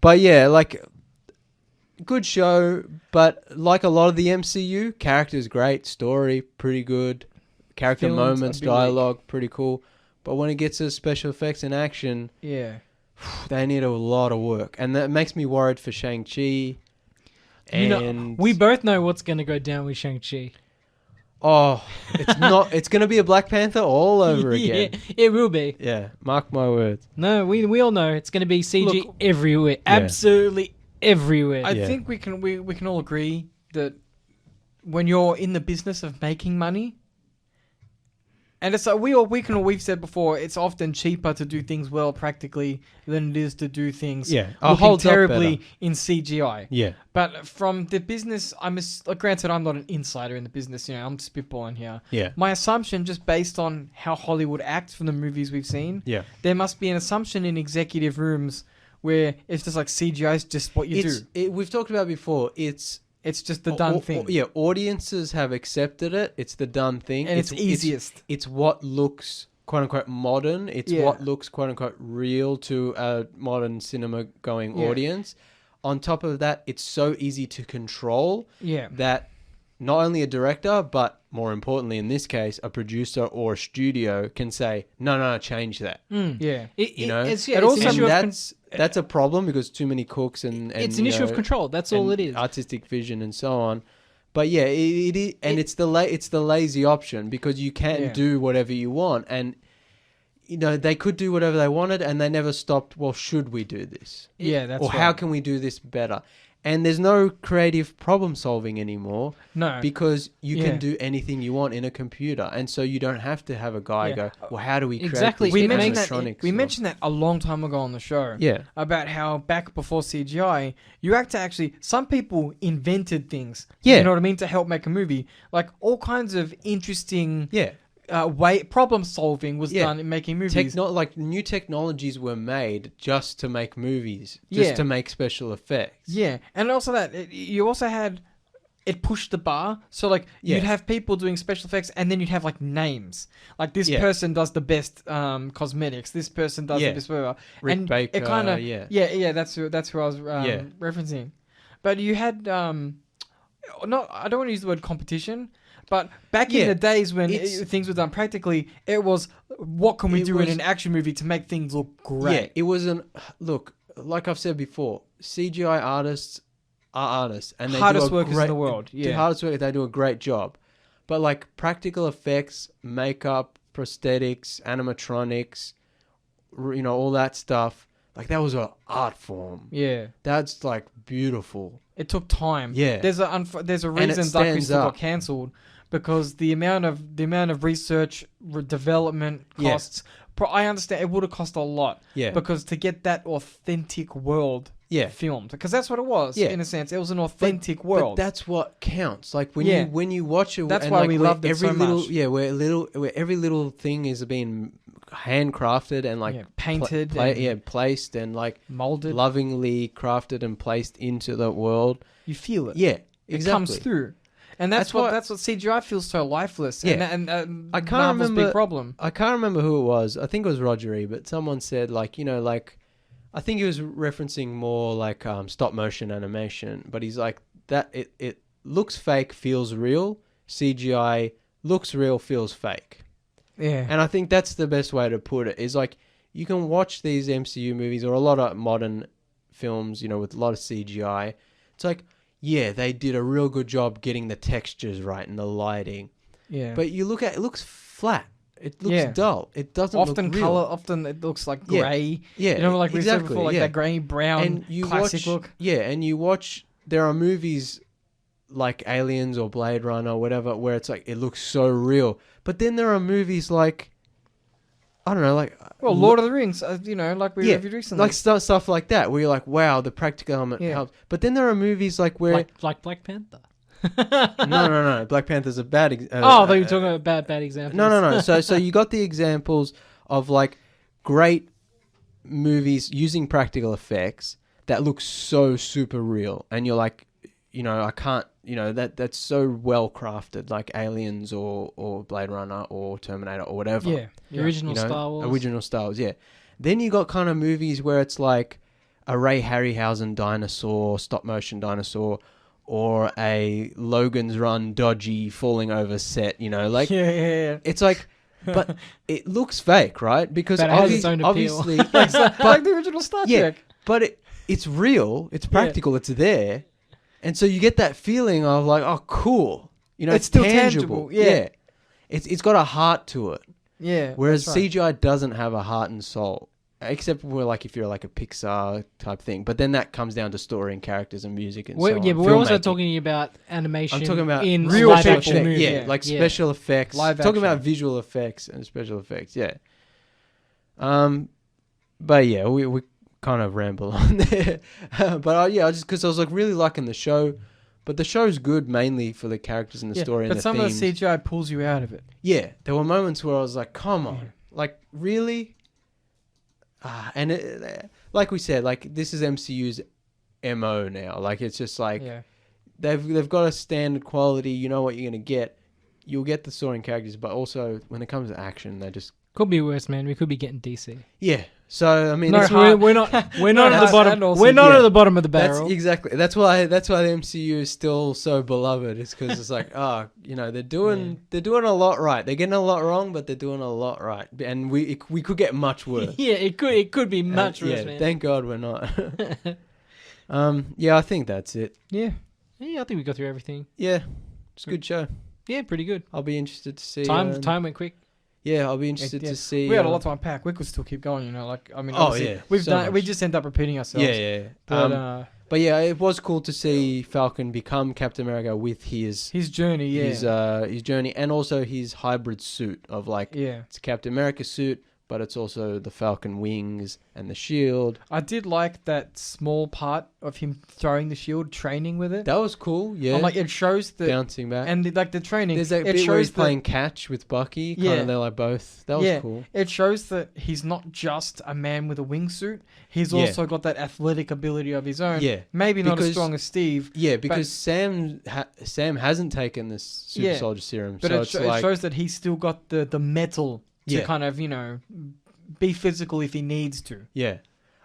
But yeah, like good show, but like a lot of the MCU, characters great, story pretty good, character Films moments, a bit dialogue pretty cool. But when it gets to special effects and action, Yeah. they need a lot of work, and that makes me worried for Shang-Chi. And We both know what's going to go down with Shang-Chi. oh, it's not. It's going to be a Black Panther all over again. Yeah, it will be. Yeah, mark my words. No, we all know it's going to be CG Look, everywhere. Absolutely everywhere. I think we can all agree that when you're in the business of making money, and it's like we've said before, it's often cheaper to do things well practically than it is to do things looking terribly in CGI. Yeah, But from the business, granted, I'm not an insider in the business. I'm spitballing here. yeah, My assumption, just based on how Hollywood acts from the movies we've seen, yeah. there must be an assumption in executive rooms where it's just like CGI is just what you do. We've talked about before. It's just the done thing. Yeah, audiences have accepted it. It's the done thing. And it's easiest. It's what looks quote unquote modern. It's what looks quote unquote real to a modern cinema going audience. On top of that, it's so easy to control that not only a director, but more importantly in this case, a producer or a studio can say, no, change that. Yeah. That's a problem because too many cooks and it's an issue of control. That's all it is. Artistic vision and so on. But yeah, it is, and it's the lazy option because you can do whatever you want, and they could do whatever they wanted, and they never stopped. Well, should we do this? Yeah, that's or how can we do this better? And there's no creative problem solving anymore. No, because you can do anything you want in a computer, and so you don't have to have a guy go, well, how do we create exactly? This We mentioned that a long time ago on the show. Yeah, about how back before CGI, you had to actually. Some people invented things. Yeah, you know what I mean, to help make a movie. Like all kinds of interesting. Yeah. Problem solving was done in making movies. New technologies were made just to make movies, just to make special effects. Yeah, and also you also had it pushed the bar. So you'd have people doing special effects, and then you'd have names. Like this person does the best cosmetics. This person does the best whatever. Rick Baker. It kind of That's who I was referencing. But you had I don't want to use the word competition. But back in the days when things were done practically, it was what can we do in an action movie to make things look great? Yeah, it wasn't. Look, like I've said before, CGI artists are artists, and they hardest workers in the world. Yeah, hardest work. They do a great job, but practical effects, makeup, prosthetics, animatronics, all that stuff. That was an art form. Yeah, that's beautiful. It took time. Yeah, there's a reason Dark Crystal got cancelled. Because the amount of research, development costs, I understand it would have cost a lot. Yeah. Because to get that authentic world filmed, because that's what it was. Yeah. In a sense, it was an authentic world. But that's what counts. When you watch it, that's why we loved it so much. Yeah, where every little thing is being handcrafted and painted, placed and molded, lovingly crafted and placed into the world. You feel it. Yeah, exactly. It comes through. And that's what CGI feels so lifeless. Yeah. And I can't remember big problem. I can't remember who it was. I think it was Roger Ebert. Someone said I think he was referencing more stop motion animation, but he's like that it looks fake, feels real. CGI looks real, feels fake. Yeah. And I think that's the best way to put it. Is you can watch these MCU movies or a lot of modern films, with a lot of CGI. It's yeah, they did a real good job getting the textures right and the lighting. Yeah. But you look at it, looks flat. It looks dull. It doesn't often look real. color. Often it looks like grey. Yeah, you know, like we said before, like yeah. that grey brown And you classic watch, look. Yeah, and you watch. There are movies like Aliens or Blade Runner or whatever where it's like it looks so real, but then there are movies like I don't know, like Lord of the Rings. You know, like we reviewed recently, like stuff like that where you're like, wow, the practical element helps. But then there are movies like where like Black Panther. no, Black Panther's a bad. They were talking about bad examples. No. So you got the examples of like great movies using practical effects that look so super real, and you're like, you know, I can't, you know, that's so well crafted, like Aliens or Blade Runner or Terminator or whatever. Yeah. Original Star Wars. Original Star Wars, yeah. Then you got kind of movies where it's like a Ray Harryhausen dinosaur, stop motion dinosaur, or a Logan's Run dodgy falling over set, you know, like it's like, but it looks fake, right? Because it has its own appeal. obviously, like the original Star Trek. But it's real, it's practical, it's there, and so you get that feeling of like, oh, cool, you know, it's still tangible. Yeah. It's got a heart to it. Yeah. Whereas CGI doesn't have a heart and soul. Except for like if you're like a Pixar type thing, but then that comes down to story and characters and music and so on. Yeah, but we're also talking about animation. I'm talking about in real live effects, action movies. like special effects. Live talking action. about visual effects and special effects. Yeah. But yeah, we kind of ramble on there. But just because I was like really liking the show, but the show's good mainly for the characters and the story and the some themes. of the CGI pulls you out of it. Yeah, there were moments where I was like, come on, like really. And like we said, like this is MCU's MO now. Like it's just like they've got a standard quality. You know what you're gonna get. You'll get the story and characters, but also when it comes to action, they just could be worse, man. We could be getting DC. Yeah. So I mean, we're not at the bottom. We're not at the bottom of the barrel. That's why the MCU is still so beloved. It's because it's like, you know, they're doing a lot right. They're getting a lot wrong, but they're doing a lot right. And we could get much worse. Yeah, it could be much worse, man. Thank God we're not. I think that's it. Yeah, I think we got through everything. Yeah, it's a good show. Yeah, pretty good. I'll be interested to see. Time went quick. Yeah, I'll be interested to see. We had a lot to unpack. We could still keep going, you know. Like, I mean, we just end up repeating ourselves. Yeah. But yeah, it was cool to see Falcon become Captain America with his journey, his journey, and also his hybrid suit of like, it's a Captain America suit, but it's also the Falcon wings and the shield. I did like that small part of him throwing the shield, training with it. That was cool. Yeah, I'm like, it shows the bouncing back and the training. There's that bit where he's playing catch with Bucky. Kind of, they're like both. That was cool. It shows that he's not just a man with a wingsuit. He's also got that athletic ability of his own. Yeah, maybe not as strong as Steve. Yeah, because Sam hasn't taken this super soldier serum, but so it shows that he's still got the metal to kind of, you know, be physical if he needs to. Yeah.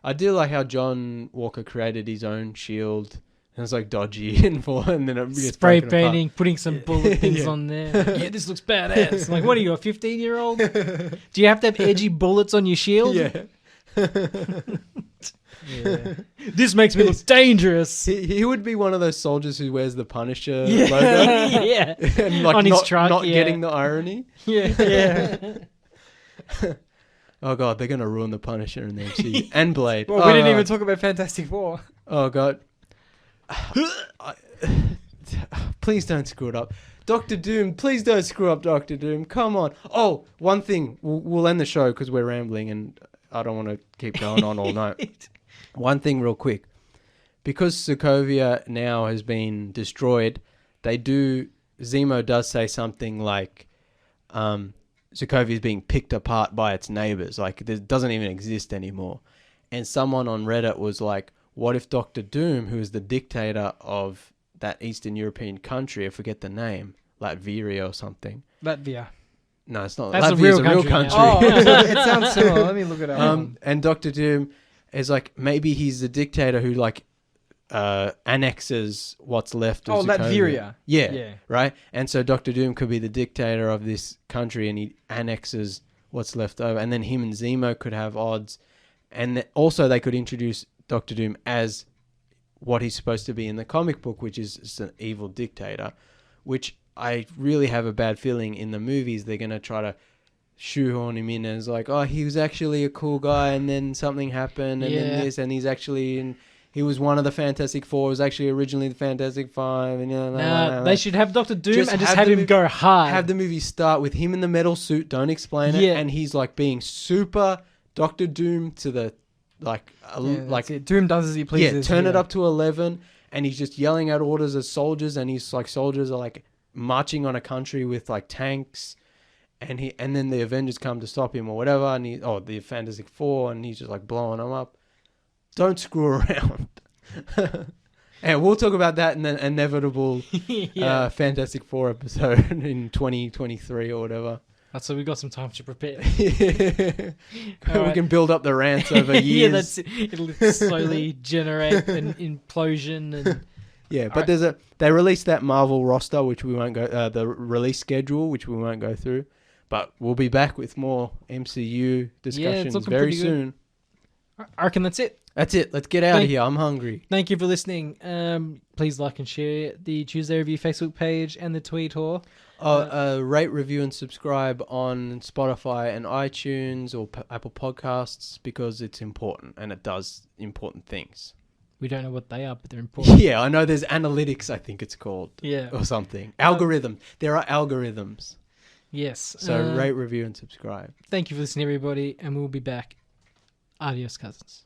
I do like how John Walker created his own shield. And it's like dodgy and then it gets spray painting, putting some bullet things on there. Like, this looks badass. Like, what are you, a 15-year-old? Do you have to have edgy bullets on your shield? Yeah. This makes me look dangerous. He would be one of those soldiers who wears the Punisher logo. Yeah. And like on his truck, not getting the irony. Yeah. Oh God, they're gonna ruin the Punisher in the MCU and Blade. Well, we didn't even talk about Fantastic Four. Oh God. Please don't screw it up. Doctor Doom, please don't screw up Doctor Doom. Come on. Oh, one thing. We'll end the show because we're rambling and I don't want to keep going on all night. One thing real quick. Because Sokovia now has been destroyed, Zemo does say something like, Sokovia is being picked apart by its neighbors. Like, it doesn't even exist anymore. And someone on Reddit was like, what if Doctor Doom, who is the dictator of that Eastern European country, I forget the name, Latvia or something. Latvia. No, it's not. That's Latvia's a real country. Oh, it sounds similar. Let me look it up. And Doctor Doom is like, maybe he's the dictator who like annexes what's left of Sokovia. Latvia. Yeah, right? And so Doctor Doom could be the dictator of this country and he annexes what's left over. And then him and Zemo could have odds. And also they could introduce Doctor Doom as what he's supposed to be in the comic book, which is just an evil dictator, which I really have a bad feeling in the movies they're going to try to shoehorn him in as like, oh, he was actually a cool guy, and then something happened, and then this, and he's actually in. He was one of the Fantastic Four. It was actually originally the Fantastic Five. And they should have Doctor Doom and just have him go hard. Have the movie start with him in the metal suit. Don't explain it. And he's like being super Doctor Doom to the Doom does as he pleases. Yeah, turn it up to 11, and he's just yelling out orders as soldiers, and he's like soldiers are like marching on a country with like tanks, and then the Avengers come to stop him or whatever, and the Fantastic Four, and he's just like blowing them up. Don't screw around. And we'll talk about that in the inevitable Fantastic Four episode in 2023 or whatever. So we've got some time to prepare. We can build up the rants over years. Yeah, that's it. It'll slowly generate an implosion. And yeah, but they released that Marvel roster, which we won't go. The release schedule, which we won't go through. But we'll be back with more MCU discussions very soon. I reckon that's it. That's it. Let's get out of here. I'm hungry. Thank you for listening. Please like and share the Tuesday Review Facebook page and the Tweetor. Rate, review, and subscribe on Spotify and iTunes or Apple Podcasts, because it's important and it does important things. We don't know what they are, but they're important. Yeah, I know there's analytics, I think it's called. Yeah. Or something. Algorithm. There are algorithms. Yes. So rate, review, and subscribe. Thank you for listening, everybody, and we'll be back. Adios, cousins.